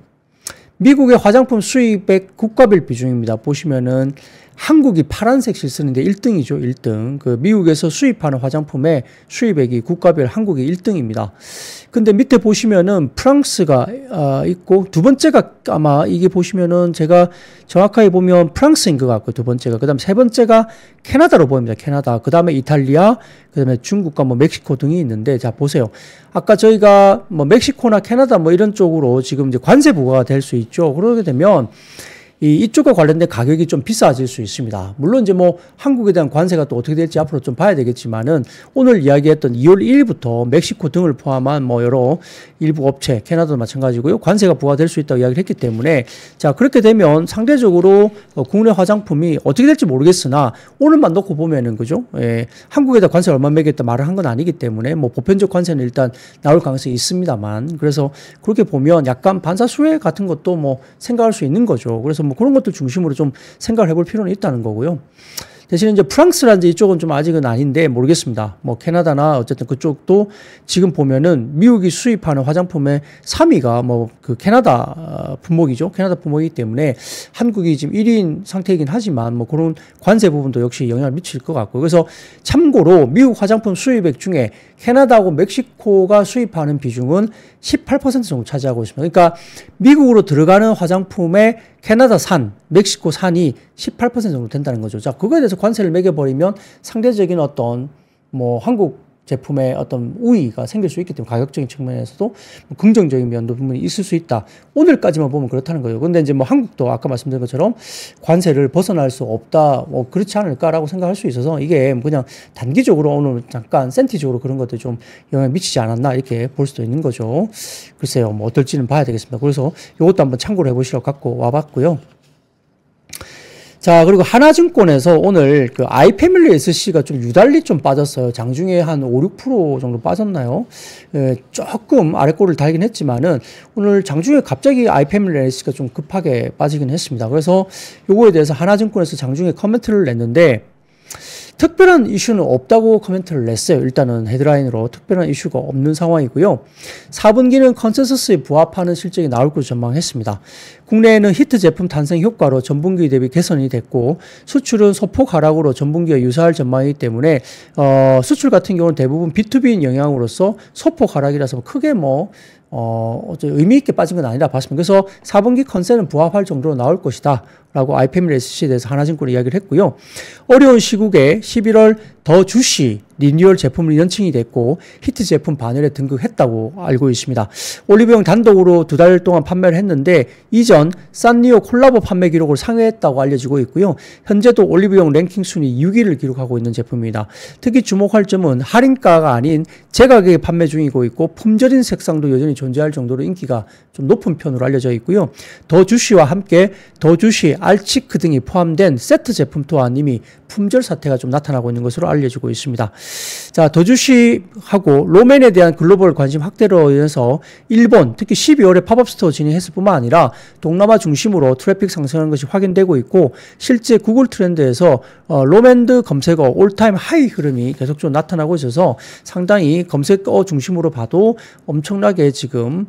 미국의 화장품 수입액 국가별 비중입니다. 보시면은 한국이 파란색 실선인데 1등이죠. 1등. 그 미국에서 수입하는 화장품의 수입액이 국가별 한국이 1등입니다. 근데 밑에 보시면은 프랑스가 있고 두 번째가 아마 이게 보시면은 제가 정확하게 보면 프랑스인 것 같고요. 두 번째가. 그다음 세 번째가 캐나다로 보입니다. 캐나다. 그다음에 이탈리아, 그다음에 중국과 멕시코 등이 있는데 자 보세요. 아까 저희가 멕시코나 캐나다 이런 쪽으로 지금 이제 관세 부과가 될 수 있죠. 그러게 되면 이쪽과 관련된 가격이 좀 비싸질 수 있습니다. 물론 이제 한국에 대한 관세가 또 어떻게 될지 앞으로 좀 봐야 되겠지만은 오늘 이야기했던 2월 1일부터 멕시코 등을 포함한 여러 일부 업체, 캐나다도 마찬가지고요. 관세가 부과될 수 있다고 이야기를 했기 때문에 자, 그렇게 되면 상대적으로 국내 화장품이 어떻게 될지 모르겠으나 오늘만 놓고 보면은 그죠? 예, 한국에다 관세 얼마 매겠다 말을 한 건 아니기 때문에 보편적 관세는 일단 나올 가능성이 있습니다만 그래서 그렇게 보면 약간 반사수혜 같은 것도 생각할 수 있는 거죠. 그래서 그런 것들 중심으로 좀 생각을 해볼 필요는 있다는 거고요. 대신 이제 프랑스라든지 이쪽은 좀 아직은 아닌데 모르겠습니다. 캐나다나 어쨌든 그쪽도 지금 보면은 미국이 수입하는 화장품의 3위가 그 캐나다 품목이죠. 캐나다 품목이기 때문에 한국이 지금 1위인 상태이긴 하지만 그런 관세 부분도 역시 영향을 미칠 것 같고 그래서 참고로 미국 화장품 수입액 중에 캐나다하고 멕시코가 수입하는 비중은 18% 정도 차지하고 있습니다. 그러니까 미국으로 들어가는 화장품의 캐나다 산, 멕시코 산이 18% 정도 된다는 거죠. 자, 그거에 대해서 관세를 매겨버리면 상대적인 어떤 뭐 한국 제품의 어떤 우위가 생길 수 있기 때문에 가격적인 측면에서도 뭐 긍정적인 면도 분명히 있을 수 있다. 오늘까지만 보면 그렇다는 거예요. 근데 이제 뭐 한국도 아까 말씀드린 것처럼 관세를 벗어날 수 없다, 뭐 그렇지 않을까라고 생각할 수 있어서 이게 그냥 단기적으로 오늘 잠깐 센티적으로 그런 것들 좀 영향 미치지 않았나 이렇게 볼 수도 있는 거죠. 글쎄요, 뭐 어떨지는 봐야 되겠습니다. 그래서 이것도 한번 참고를 해보시라고 갖고 와봤고요. 자, 그리고 하나증권에서 오늘 그 아이패밀리 SC가 좀 유달리 좀 빠졌어요. 장중에 한 5, 6% 정도 빠졌나요? 예, 조금 아래꼴을 달긴 했지만은 오늘 장중에 갑자기 아이패밀리 SC가 좀 급하게 빠지긴 했습니다. 그래서 요거에 대해서 하나증권에서 장중에 코멘트를 냈는데 특별한 이슈는 없다고 코멘트를 냈어요. 일단은 헤드라인으로 특별한 이슈가 없는 상황이고요. 4분기는 컨센서스에 부합하는 실적이 나올 것으로 전망했습니다. 국내에는 히트 제품 탄생 효과로 전분기 대비 개선이 됐고 수출은 소폭 하락으로 전분기와 유사할 전망이기 때문에 수출 같은 경우는 대부분 B2B인 영향으로서 소폭 하락이라서 크게 의미 있게 빠진 건 아니라 봤습니다. 그래서 4분기 컨센은 부합할 정도로 나올 것이다. 라고 아이패밀리 SC에 대해서 하나증권이 이야기를 했고요. 어려운 시국에 11월 더 주시 리뉴얼 제품을 연칭이 됐고 히트 제품 반열에 등극했다고 알고 있습니다. 올리브영 단독으로 2달 동안 판매를 했는데 이전 산리오 콜라보 판매 기록을 상회했다고 알려지고 있고요. 현재도 올리브영 랭킹 순위 6위를 기록하고 있는 제품입니다. 특히 주목할 점은 할인가가 아닌 제가격에 판매 중이고 있고 품절인 색상도 여전히 존재할 정도로 인기가 좀 높은 편으로 알려져 있고요. 더 주시와 함께 더 주시 알치크 등이 포함된 세트 제품 또한 이미 품절 사태가 좀 나타나고 있는 것으로 알려지고 있습니다. 자, 더주시하고 로맨에 대한 글로벌 관심 확대로 인해서 일본, 특히 12월에 팝업 스토어 진행했을 뿐만 아니라 동남아 중심으로 트래픽 상승하는 것이 확인되고 있고 실제 구글 트렌드에서 로맨드 검색어 올타임 하이 흐름이 계속적으로 나타나고 있어서 상당히 검색어 중심으로 봐도 엄청나게 지금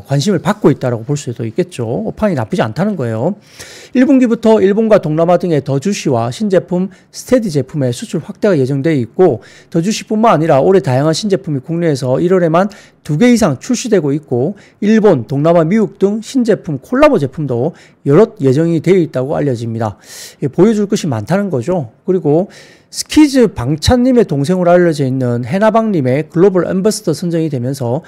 관심을 받고 있다고 볼 수도 있겠죠. 업황이 나쁘지 않다는 거예요. 1분기부터 일본과 동남아 등의 더주시와 신제품 스테디 제품의 수출 확대가 예정되어 있고 더주시뿐만 아니라 올해 다양한 신제품이 국내에서 1월에만 2개 이상 출시되고 있고 일본, 동남아, 미국 등 신제품 콜라보 제품도 여럿 예정이 되어 있다고 알려집니다. 보여줄 것이 많다는 거죠. 그리고 스키즈 방찬님의 동생으로 알려져 있는 해나방님의 글로벌 앰버서더 선정이 되면서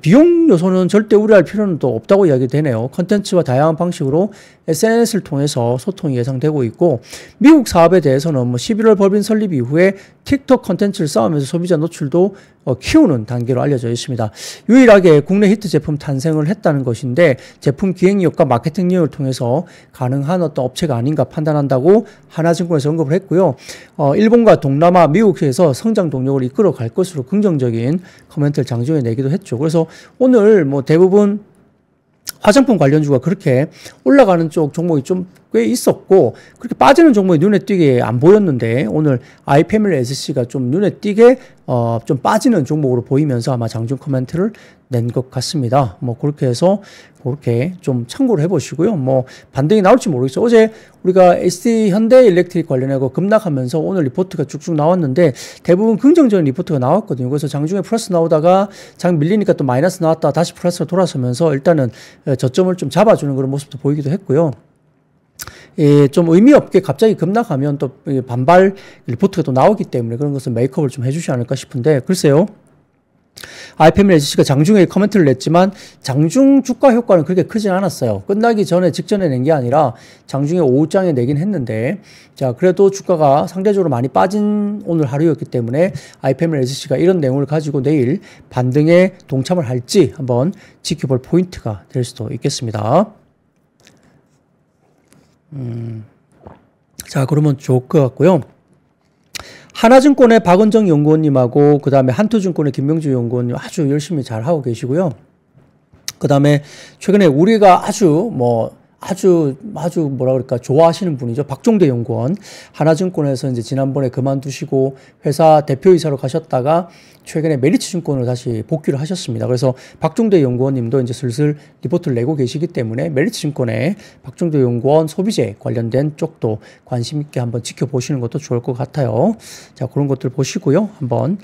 비용 요소는 절대 우려할 필요는 또 없다고 이야기되네요. 컨텐츠와 다양한 방식으로 SNS를 통해서 소통이 예상되고 있고 미국 사업에 대해서는 11월 법인 설립 이후에 틱톡 컨텐츠를 쌓으면서 소비자 노출도 키우는 단계로 알려져 있습니다. 유일하게 국내 히트 제품 탄생을 했다는 것인데 제품 기획력과 마케팅력을 통해서 가능한 어떤 업체가 아닌가 판단한다고 하나증권에서 언급을 했고요. 일본과 동남아, 미국에서 성장 동력을 이끌어 갈 것으로 긍정적인 코멘트를 장중에 내기도 했죠. 그래서 오늘 대부분 화장품 관련주가 그렇게 올라가는 쪽 종목이 좀 꽤 있었고 그렇게 빠지는 종목이 눈에 띄게 안 보였는데 오늘 아이패밀리 SC가 좀 눈에 띄게 좀 빠지는 종목으로 보이면서 아마 장중 코멘트를 낸 것 같습니다. 그렇게 해서 그렇게 좀 참고를 해보시고요. 반등이 나올지 모르겠어요. 어제 우리가 ST 현대일렉트릭 관련해서 급락하면서 오늘 리포트가 쭉쭉 나왔는데 대부분 긍정적인 리포트가 나왔거든요. 그래서 장중에 플러스 나오다가 장 밀리니까 또 마이너스 나왔다 다시 플러스로 돌아서면서 일단은 저점을 좀 잡아주는 그런 모습도 보이기도 했고요. 좀 의미 없게 갑자기 급락하면 또 반발 리포트가 또 나오기 때문에 그런 것은 메이크업을 좀 해주지 않을까 싶은데 글쎄요. 아이패밀리 SC가 장중에 코멘트를 냈지만 장중 주가 효과는 그렇게 크진 않았어요. 끝나기 전에 직전에 낸 게 아니라 장중에 오후장에 내긴 했는데 자 그래도 주가가 상대적으로 많이 빠진 오늘 하루였기 때문에 아이패밀리 SC가 이런 내용을 가지고 내일 반등에 동참을 할지 한번 지켜볼 포인트가 될 수도 있겠습니다. 자 그러면 좋을 것 같고요. 하나증권의 박은정 연구원님하고 그 다음에 한투증권의 김명주 연구원님 아주 열심히 잘 하고 계시고요. 그 다음에 최근에 우리가 아주 뭐라 그럴까 좋아하시는 분이죠. 박종대 연구원. 하나증권에서 이제 지난번에 그만두시고 회사 대표이사로 가셨다가 최근에 메리츠증권을 다시 복귀를 하셨습니다. 그래서 박종대 연구원님도 이제 슬슬 리포트를 내고 계시기 때문에 메리츠증권의 박종대 연구원 소비재 관련된 쪽도 관심 있게 한번 지켜보시는 것도 좋을 것 같아요. 자, 그런 것들 보시고요. 한번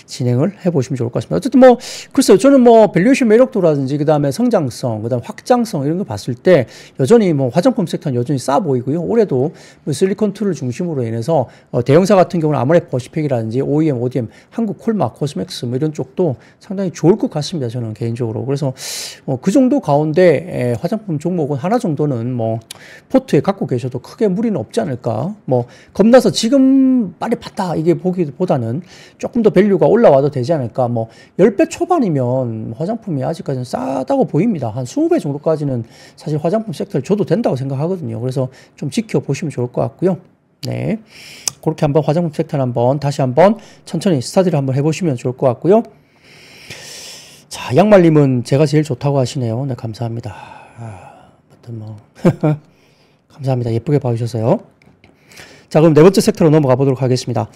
진행을 해보시면 좋을 것 같습니다. 어쨌든 뭐 글쎄요, 저는 뭐 밸류에이션 매력도라든지 그 다음에 성장성, 그 다음 확장성 이런 거 봤을 때 여전히 뭐 화장품 섹터는 여전히 싸 보이고요. 올해도 뭐 실리콘2를 중심으로 인해서 대형사 같은 경우는 아모레 퍼시픽이라든지 OEM, ODM, 한국 콜마, 코스맥스 뭐 이런 쪽도 상당히 좋을 것 같습니다. 저는 개인적으로. 그래서 그 정도 가운데 화장품 종목은 하나 정도는 뭐 포트에 갖고 계셔도 크게 무리는 없지 않을까. 뭐 겁나서 지금 빨리 팠다 이게 보기보다는 조금 더 밸류가 올라와도 되지 않을까. 뭐 10배 초반이면 화장품이 아직까지는 싸다고 보입니다. 한 20배 정도까지는 사실 화장품 섹터를 줘도 된다고 생각하거든요. 그래서 좀 지켜보시면 좋을 것 같고요. 네, 그렇게 한번 화장품 섹터를 한번 다시 한번 천천히 스타디를 한번 해보시면 좋을 것 같고요. 자, 양말님은 제가 제일 좋다고 하시네요. 네, 감사합니다. 아무튼 뭐 감사합니다. 예쁘게 봐주셔서요. 자, 그럼 네 번째 섹터로 넘어가 보도록 하겠습니다.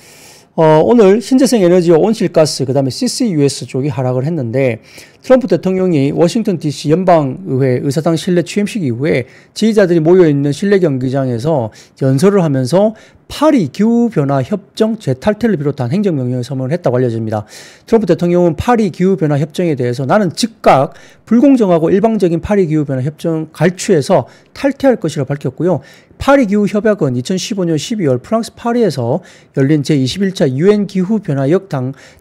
오늘 신재생 에너지와 온실가스, 그 다음에 CCUS 쪽이 하락을 했는데, 트럼프 대통령이 워싱턴 DC 연방의회 의사당 실내 취임식 이후에 지지자들이 모여있는 실내 경기장에서 연설을 하면서 파리 기후변화 협정 재탈퇴를 비롯한 행정명령을 선언을 했다고 알려집니다. 트럼프 대통령은 파리 기후변화 협정에 대해서 나는 즉각 불공정하고 일방적인 파리 기후변화 협정 갈취에서 탈퇴할 것이라고 밝혔고요. 파리 기후협약은 2015년 12월 프랑스 파리에서 열린 제21차 UN 기후변화역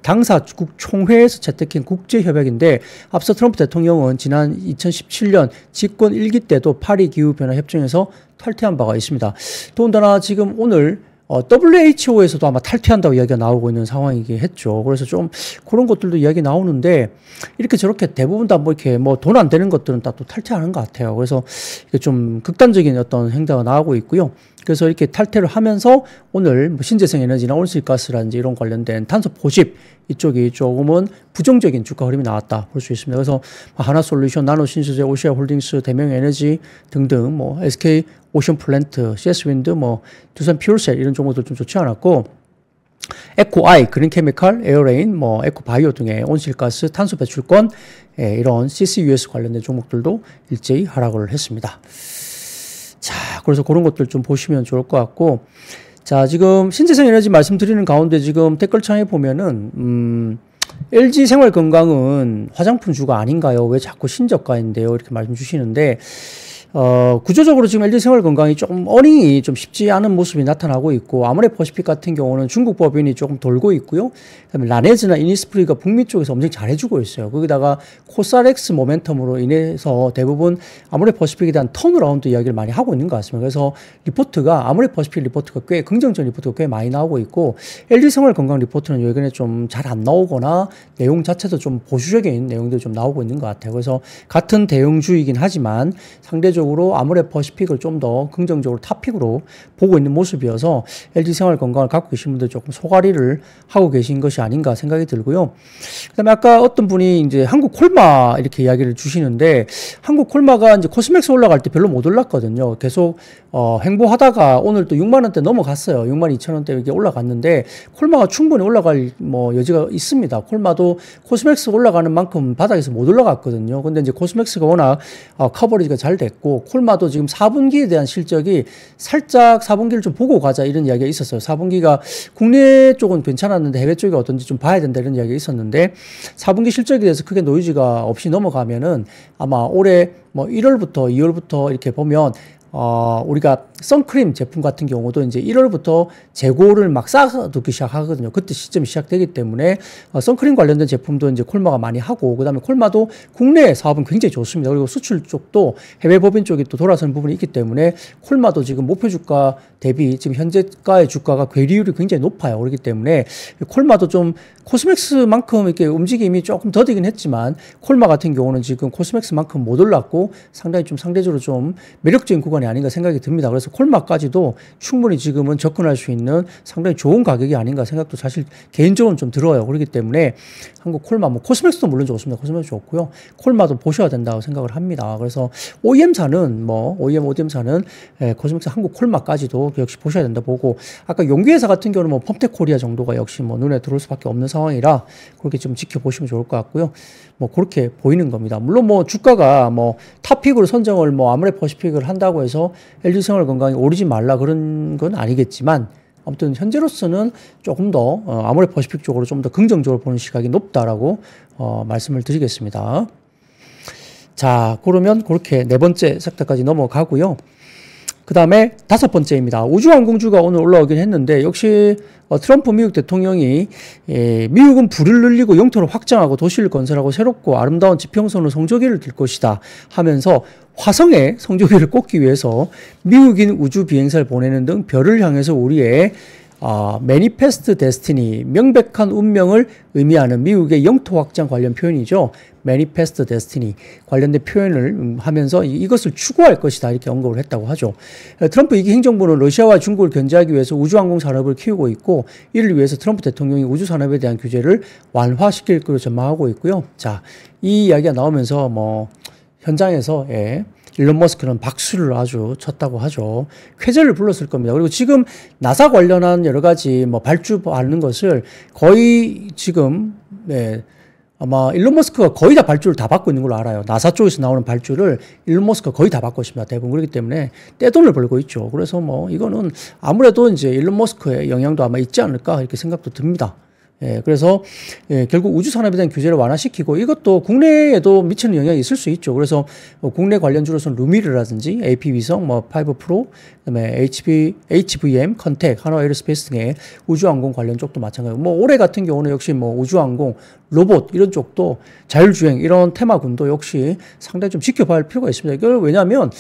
당사국 총회에서 채택한 국제협약인데, 앞서 트럼프 대통령은 지난 2017년 집권 1기 때도 파리 기후변화 협정에서 탈퇴한 바가 있습니다. 더군다나 지금 오늘 WHO에서도 아마 탈퇴한다고 이야기가 나오고 있는 상황이긴 했죠. 그래서 좀 그런 것들도 이야기 나오는데, 이렇게 저렇게 대부분 다 뭐 이렇게 뭐 돈 안 되는 것들은 다 또 탈퇴하는 것 같아요. 그래서 이게 좀 극단적인 어떤 행태가 나오고 있고요. 그래서 이렇게 탈퇴를 하면서 오늘 뭐 신재생 에너지나 온실가스라든지 이런 관련된 탄소 포집 이쪽이 조금은 부정적인 주가 흐름이 나왔다 볼 수 있습니다. 그래서 하나솔루션, 나노신소재, 오시아홀딩스, 대명에너지 등등 뭐 SK 오션플랜트, CS윈드, 뭐 두산 퓨얼셀 이런 종목들 좀 좋지 않았고, 에코아이, 그린케미칼, 에어레인, 뭐 에코바이오 등의 온실가스, 탄소 배출권 이런 CCUS 관련된 종목들도 일제히 하락을 했습니다. 자, 그래서 그런 것들 좀 보시면 좋을 것 같고, 자, 지금 신재생 에너지 말씀드리는 가운데 지금 댓글창에 보면은 LG 생활건강은 화장품 주가 아닌가요? 왜 자꾸 신저가인데요? 이렇게 말씀 주시는데, 구조적으로 지금 LG생활건강이 조금 어닝이 좀 쉽지 않은 모습이 나타나고 있고, 아모레 퍼시픽 같은 경우는 중국 법인이 조금 돌고 있고요. 그다음에 라네즈나 이니스프리가 북미 쪽에서 엄청 잘해주고 있어요. 거기다가 코스알엑스 모멘텀으로 인해서 대부분 아모레 퍼시픽에 대한 턴어라운드 이야기를 많이 하고 있는 것 같습니다. 그래서 리포트가 아모레 퍼시픽 리포트가 꽤 긍정적 리포트가 꽤 많이 나오고 있고, LG생활건강 리포트는 최근에 좀 잘 안 나오거나 내용 자체도 좀 보수적인 내용들이 좀 나오고 있는 것 같아요. 그래서 같은 대형주이긴 하지만 상대적으로 아모레 퍼시픽을 좀 더 긍정적으로 탑픽으로 보고 있는 모습이어서 LG생활건강을 갖고 계신 분들 조금 소가리를 하고 계신 것이 아닌가 생각이 들고요. 그다음에 아까 어떤 분이 이제 한국 콜마 이렇게 이야기를 주시는데, 한국 콜마가 이제 코스맥스 올라갈 때 별로 못 올랐거든요. 계속 횡보하다가 오늘 또 6만 원대 넘어갔어요. 6만 2천 원대 이렇게 올라갔는데, 콜마가 충분히 올라갈 뭐 여지가 있습니다. 콜마도 코스맥스 올라가는 만큼 바닥에서 못 올라갔거든요. 근데 이제 코스맥스가 워낙 커버리지가 잘 됐고, 콜마도 지금 4분기에 대한 실적이 살짝 4분기를 좀 보고 가자 이런 이야기가 있었어요. 4분기가 국내 쪽은 괜찮았는데 해외 쪽이 어떤지 좀 봐야 된다 이런 이야기가 있었는데, 4분기 실적에 대해서 크게 노이즈가 없이 넘어가면은 아마 올해 뭐 1월부터 2월부터 이렇게 보면 우리가 선크림 제품 같은 경우도 이제 1월부터 재고를 막 쌓아두기 시작하거든요. 그때 시점이 시작되기 때문에 선크림 관련된 제품도 이제 콜마가 많이 하고, 그 다음에 콜마도 국내 사업은 굉장히 좋습니다. 그리고 수출 쪽도 해외 법인 쪽이 또 돌아서는 부분이 있기 때문에 콜마도 지금 목표 주가 대비 지금 현재가의 주가가 괴리율이 굉장히 높아요. 그렇기 때문에 콜마도 좀 코스맥스만큼 이렇게 움직임이 조금 더디긴 했지만, 콜마 같은 경우는 지금 코스맥스만큼 못 올랐고 상당히 좀 상대적으로 좀 매력적인 구간이 아닌가 생각이 듭니다. 그래서 콜마까지도 충분히 지금은 접근할 수 있는 상당히 좋은 가격이 아닌가 생각도 사실 개인적으로는 좀 들어요. 그렇기 때문에 한국 콜마, 뭐 코스맥스도 물론 좋습니다. 코스맥스 좋고요. 콜마도 보셔야 된다고 생각을 합니다. 그래서 OEM사는 뭐 OEM, ODM사는 코스맥스, 한국 콜마까지도 역시 보셔야 된다 보고, 아까 용기회사 같은 경우는 뭐 펌텍 코리아 정도가 역시 뭐 눈에 들어올 수밖에 없는 상황이라 그렇게 좀 지켜보시면 좋을 것 같고요. 뭐 그렇게 보이는 겁니다. 물론 뭐 주가가 뭐 탑픽으로 선정을 뭐 아모레 퍼시픽을 한다고 해서 LG생활건강이 오르지 말라 그런 건 아니겠지만, 아무튼 현재로서는 조금 더 아모레 퍼시픽 쪽으로 좀 더 긍정적으로 보는 시각이 높다라고 말씀을 드리겠습니다. 자, 그러면 그렇게 네 번째 섹터까지 넘어가고요. 그 다음에 다섯 번째입니다. 우주항공주가 오늘 올라오긴 했는데 역시 트럼프 미국 대통령이 미국은 불을 늘리고 영토를 확장하고 도시를 건설하고 새롭고 아름다운 지평선으로 성조기를 들 것이다 하면서 화성에 성조기를 꽂기 위해서 미국인 우주 비행사를 보내는 등 별을 향해서 우리의 매니페스트 데스티니, 명백한 운명을 의미하는 미국의 영토 확장 관련 표현이죠. 매니페스트 데스티니 관련된 표현을 하면서 이것을 추구할 것이다 이렇게 언급을 했다고 하죠. 트럼프 2기 행정부는 러시아와 중국을 견제하기 위해서 우주항공 산업을 키우고 있고 이를 위해서 트럼프 대통령이 우주 산업에 대한 규제를 완화시킬 것으로 전망하고 있고요. 자, 이 이야기가 나오면서 뭐 현장에서 일론 머스크는 박수를 아주 쳤다고 하죠. 쾌재를 불렀을 겁니다. 그리고 지금 나사 관련한 여러 가지 뭐 발주하는 것을 거의 지금 아마 일론 머스크가 거의 다 발주를 다 받고 있는 걸로 알아요. 나사 쪽에서 나오는 발주를 일론 머스크가 거의 다 받고 있습니다. 대부분 그렇기 때문에 떼돈을 벌고 있죠. 그래서 뭐 이거는 아무래도 이제 일론 머스크의 영향도 아마 있지 않을까 이렇게 생각도 듭니다. 그래서 결국 우주 산업에 대한 규제를 완화시키고 이것도 국내에도 미치는 영향이 있을 수 있죠. 그래서 국내 관련주로서는 루미르라든지 AP 위성, 뭐 5 프로, 그다음에 HVM, 컨텍, 한화 에어스페이스 등의 우주항공 관련 쪽도 마찬가지고, 뭐 올해 같은 경우는 역시 뭐 우주항공, 로봇 이런 쪽도 자율주행 이런 테마군도 역시 상당히 좀 지켜봐야 할 필요가 있습니다. 이걸 왜냐하면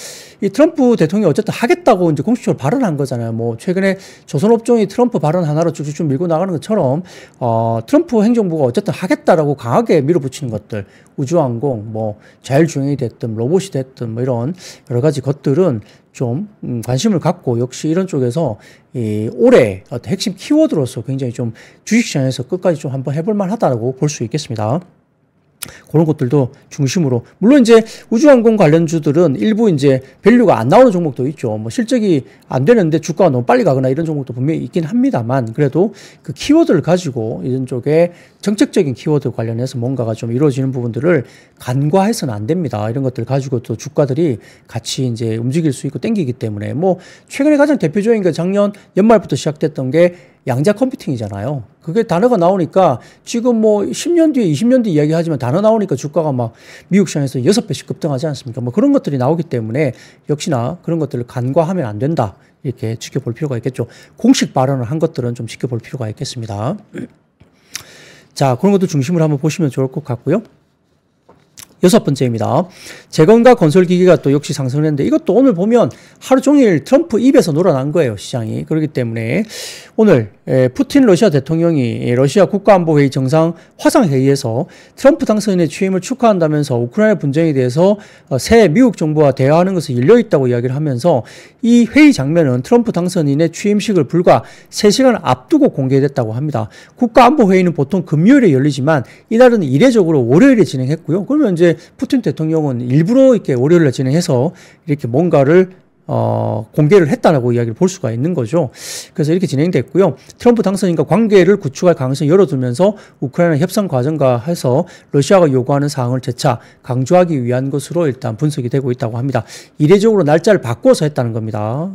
이 트럼프 대통령이 어쨌든 하겠다고 이제 공식적으로 발언한 거잖아요. 뭐 최근에 조선업종이 트럼프 발언 하나로 쭉쭉 밀고 나가는 것처럼 트럼프 행정부가 어쨌든 하겠다라고 강하게 밀어붙이는 것들, 우주항공, 뭐 자율주행이 됐든 로봇이 됐든 뭐 이런 여러 가지 것들은 좀 관심을 갖고 역시 이런 쪽에서 올해 어떤 핵심 키워드로서 굉장히 좀 주식시장에서 끝까지 좀 한번 해볼 만하다고 볼 수 있겠습니다. 그런 것들도 중심으로, 물론 이제 우주항공 관련주들은 일부 이제 밸류가 안 나오는 종목도 있죠. 뭐 실적이 안 되는데 주가가 너무 빨리 가거나 이런 종목도 분명히 있긴 합니다만, 그래도 그 키워드를 가지고 이런 쪽에 정책적인 키워드 관련해서 뭔가가 좀 이루어지는 부분들을 간과해서는 안 됩니다. 이런 것들 가지고 또 주가들이 같이 이제 움직일 수 있고 땡기기 때문에, 뭐 최근에 가장 대표적인 게 작년 연말부터 시작됐던 게 양자 컴퓨팅이잖아요. 그게 단어가 나오니까 지금 뭐 10년 뒤에 20년 뒤 이야기 하지만 단어 나오니까 주가가 막 미국 시장에서 6배씩 급등하지 않습니까? 뭐 그런 것들이 나오기 때문에 역시나 그런 것들을 간과하면 안 된다. 이렇게 지켜볼 필요가 있겠죠. 공식 발언을 한 것들은 좀 지켜볼 필요가 있겠습니다. 자, 그런 것도 중심으로 한번 보시면 좋을 것 같고요. 여섯 번째입니다. 재건과 건설기기가 또 역시 상승을 했는데 이것도 오늘 보면 하루 종일 트럼프 입에서 놀아난 거예요, 시장이. 그렇기 때문에 오늘 푸틴 러시아 대통령이 러시아 국가안보회의 정상 화상회의에서 트럼프 당선인의 취임을 축하한다면서 우크라이나 분쟁에 대해서 새 미국 정부와 대화하는 것을 열려있다고 이야기를 하면서 이 회의 장면은 트럼프 당선인의 취임식을 불과 3시간 앞두고 공개됐다고 합니다. 국가안보회의는 보통 금요일에 열리지만 이날은 이례적으로 월요일에 진행했고요. 그러면 이제 푸틴 대통령은 일부러 이렇게 월요일에 진행해서 이렇게 뭔가를 공개를 했다라고 이야기를 볼 수가 있는 거죠. 그래서 이렇게 진행됐고요. 트럼프 당선인과 관계를 구축할 가능성을 열어두면서 우크라이나 협상 과정과 해서 러시아가 요구하는 사항을 재차 강조하기 위한 것으로 일단 분석이 되고 있다고 합니다. 이례적으로 날짜를 바꿔서 했다는 겁니다.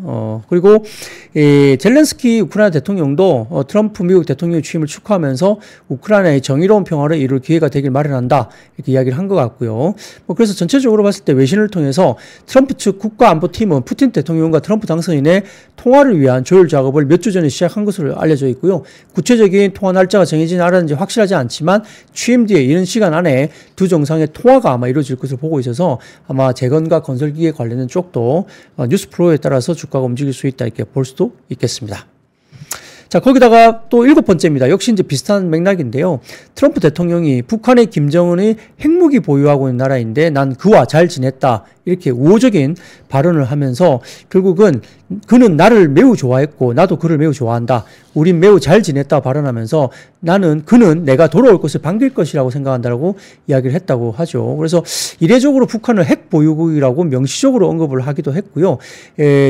그리고 젤렌스키 우크라이나 대통령도 트럼프 미국 대통령의 취임을 축하하면서 우크라이나의 정의로운 평화를 이룰 기회가 되길 마련한다 이렇게 이야기를 한 것 같고요. 그래서 전체적으로 봤을 때 외신을 통해서 트럼프 측 국가안보팀은 푸틴 대통령과 트럼프 당선인의 통화를 위한 조율 작업을 몇 주 전에 시작한 것으로 알려져 있고요. 구체적인 통화 날짜가 정해지지 않았는지 확실하지 않지만 취임 뒤에 이런 시간 안에 두 정상의 통화가 아마 이루어질 것으로 보고 있어서 아마 재건과 건설기기에 관련된 쪽도 뉴스 플로우에 따라서 주가가 움직일 수 있다 이렇게 볼 수도 있겠습니다. 자, 거기다가 또 7번째입니다. 역시 이제 비슷한 맥락인데요. 트럼프 대통령이 북한의 김정은이 핵무기 보유하고 있는 나라인데 난 그와 잘 지냈다. 이렇게 우호적인 발언을 하면서 결국은 그는 나를 매우 좋아했고 나도 그를 매우 좋아한다. 우린 매우 잘 지냈다 발언하면서 그는 내가 돌아올 것을 반길 것이라고 생각한다라고 이야기를 했다고 하죠. 그래서 이례적으로 북한을 핵 보유국이라고 명시적으로 언급을 하기도 했고요.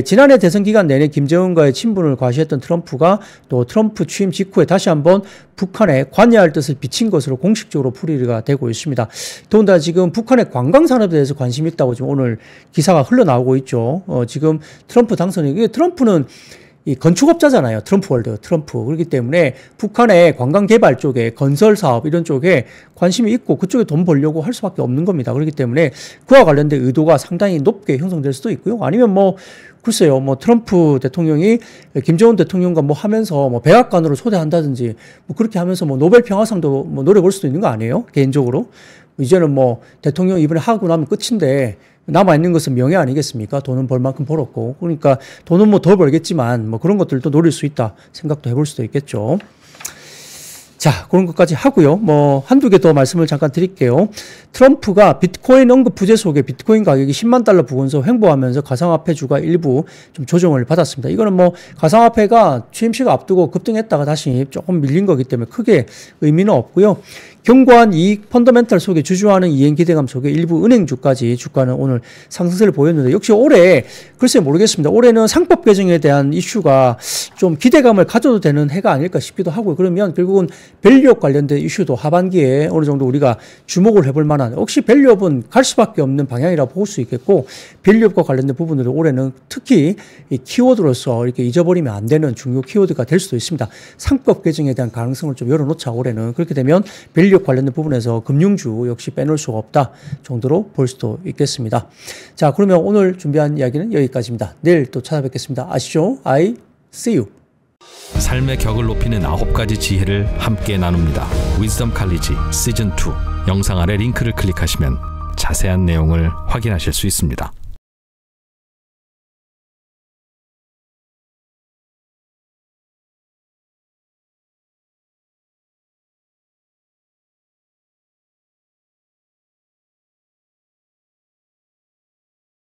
지난해 대선 기간 내내 김정은과의 친분을 과시했던 트럼프가 또 트럼프 취임 직후에 다시 한번 북한에 관여할 뜻을 비친 것으로 공식적으로 풀이가 되고 있습니다. 더군다나 지금 북한의 관광산업에 대해서 관심이 있다고 지금 오늘 기사가 흘러나오고 있죠. 지금 트럼프 당선이, 트럼프는 이 건축업자잖아요. 트럼프 월드, 트럼프. 그렇기 때문에 북한의 관광 개발 쪽에 건설 사업 이런 쪽에 관심이 있고 그쪽에 돈 벌려고 할 수밖에 없는 겁니다. 그렇기 때문에 그와 관련된 의도가 상당히 높게 형성될 수도 있고요. 아니면 뭐 글쎄요, 뭐 트럼프 대통령이 김정은 대통령과 뭐 하면서 뭐 백악관으로 초대한다든지 뭐 그렇게 하면서 뭐 노벨 평화상도 뭐 노려 볼 수도 있는 거 아니에요? 개인적으로. 이제는 뭐 대통령 이번에 하고 나면 끝인데 남아있는 것은 명예 아니겠습니까? 돈은 벌 만큼 벌었고. 그러니까 돈은 뭐 더 벌겠지만 뭐 그런 것들도 노릴 수 있다 생각도 해볼 수도 있겠죠. 자, 그런 것까지 하고요. 뭐 한두 개 더 말씀을 잠깐 드릴게요. 트럼프가 비트코인 언급 부재 속에 비트코인 가격이 10만 달러 부근서 횡보하면서 가상화폐 주가 일부 좀 조정을 받았습니다. 이거는 뭐 가상화폐가 QMC가 앞두고 급등했다가 다시 조금 밀린 거기 때문에 크게 의미는 없고요. 견고한 이익 펀더멘탈 속에 주주하는 이행 기대감 속에 일부 은행주까지 주가는 오늘 상승세를 보였는데 역시 올해 글쎄 모르겠습니다. 올해는 상법 개정에 대한 이슈가 좀 기대감을 가져도 되는 해가 아닐까 싶기도 하고요. 그러면 결국은 밸류업 관련된 이슈도 하반기에 어느 정도 우리가 주목을 해볼 만한 혹시 밸류업은 갈 수밖에 없는 방향이라고 볼 수 있겠고 밸류업과 관련된 부분들을 올해는 특히 이 키워드로서 이렇게 잊어버리면 안 되는 중요 키워드가 될 수도 있습니다. 상법 개정에 대한 가능성을 좀 열어놓자 올해는. 그렇게 되면 밸류 관련된 부분에서 금융주 역시 빼놓을 수가 없다 정도로 볼 수도 있겠습니다. 자, 그러면 오늘 준비한 이야기는 여기까지입니다. 내일 또 찾아뵙겠습니다. 아시죠? I see you.
삶의 격을 높이는 9가지 지혜를 함께 나눕니다. 위즈덤 칼리지 시즌 2 영상 아래 링크를 클릭하시면 자세한 내용을 확인하실 수 있습니다.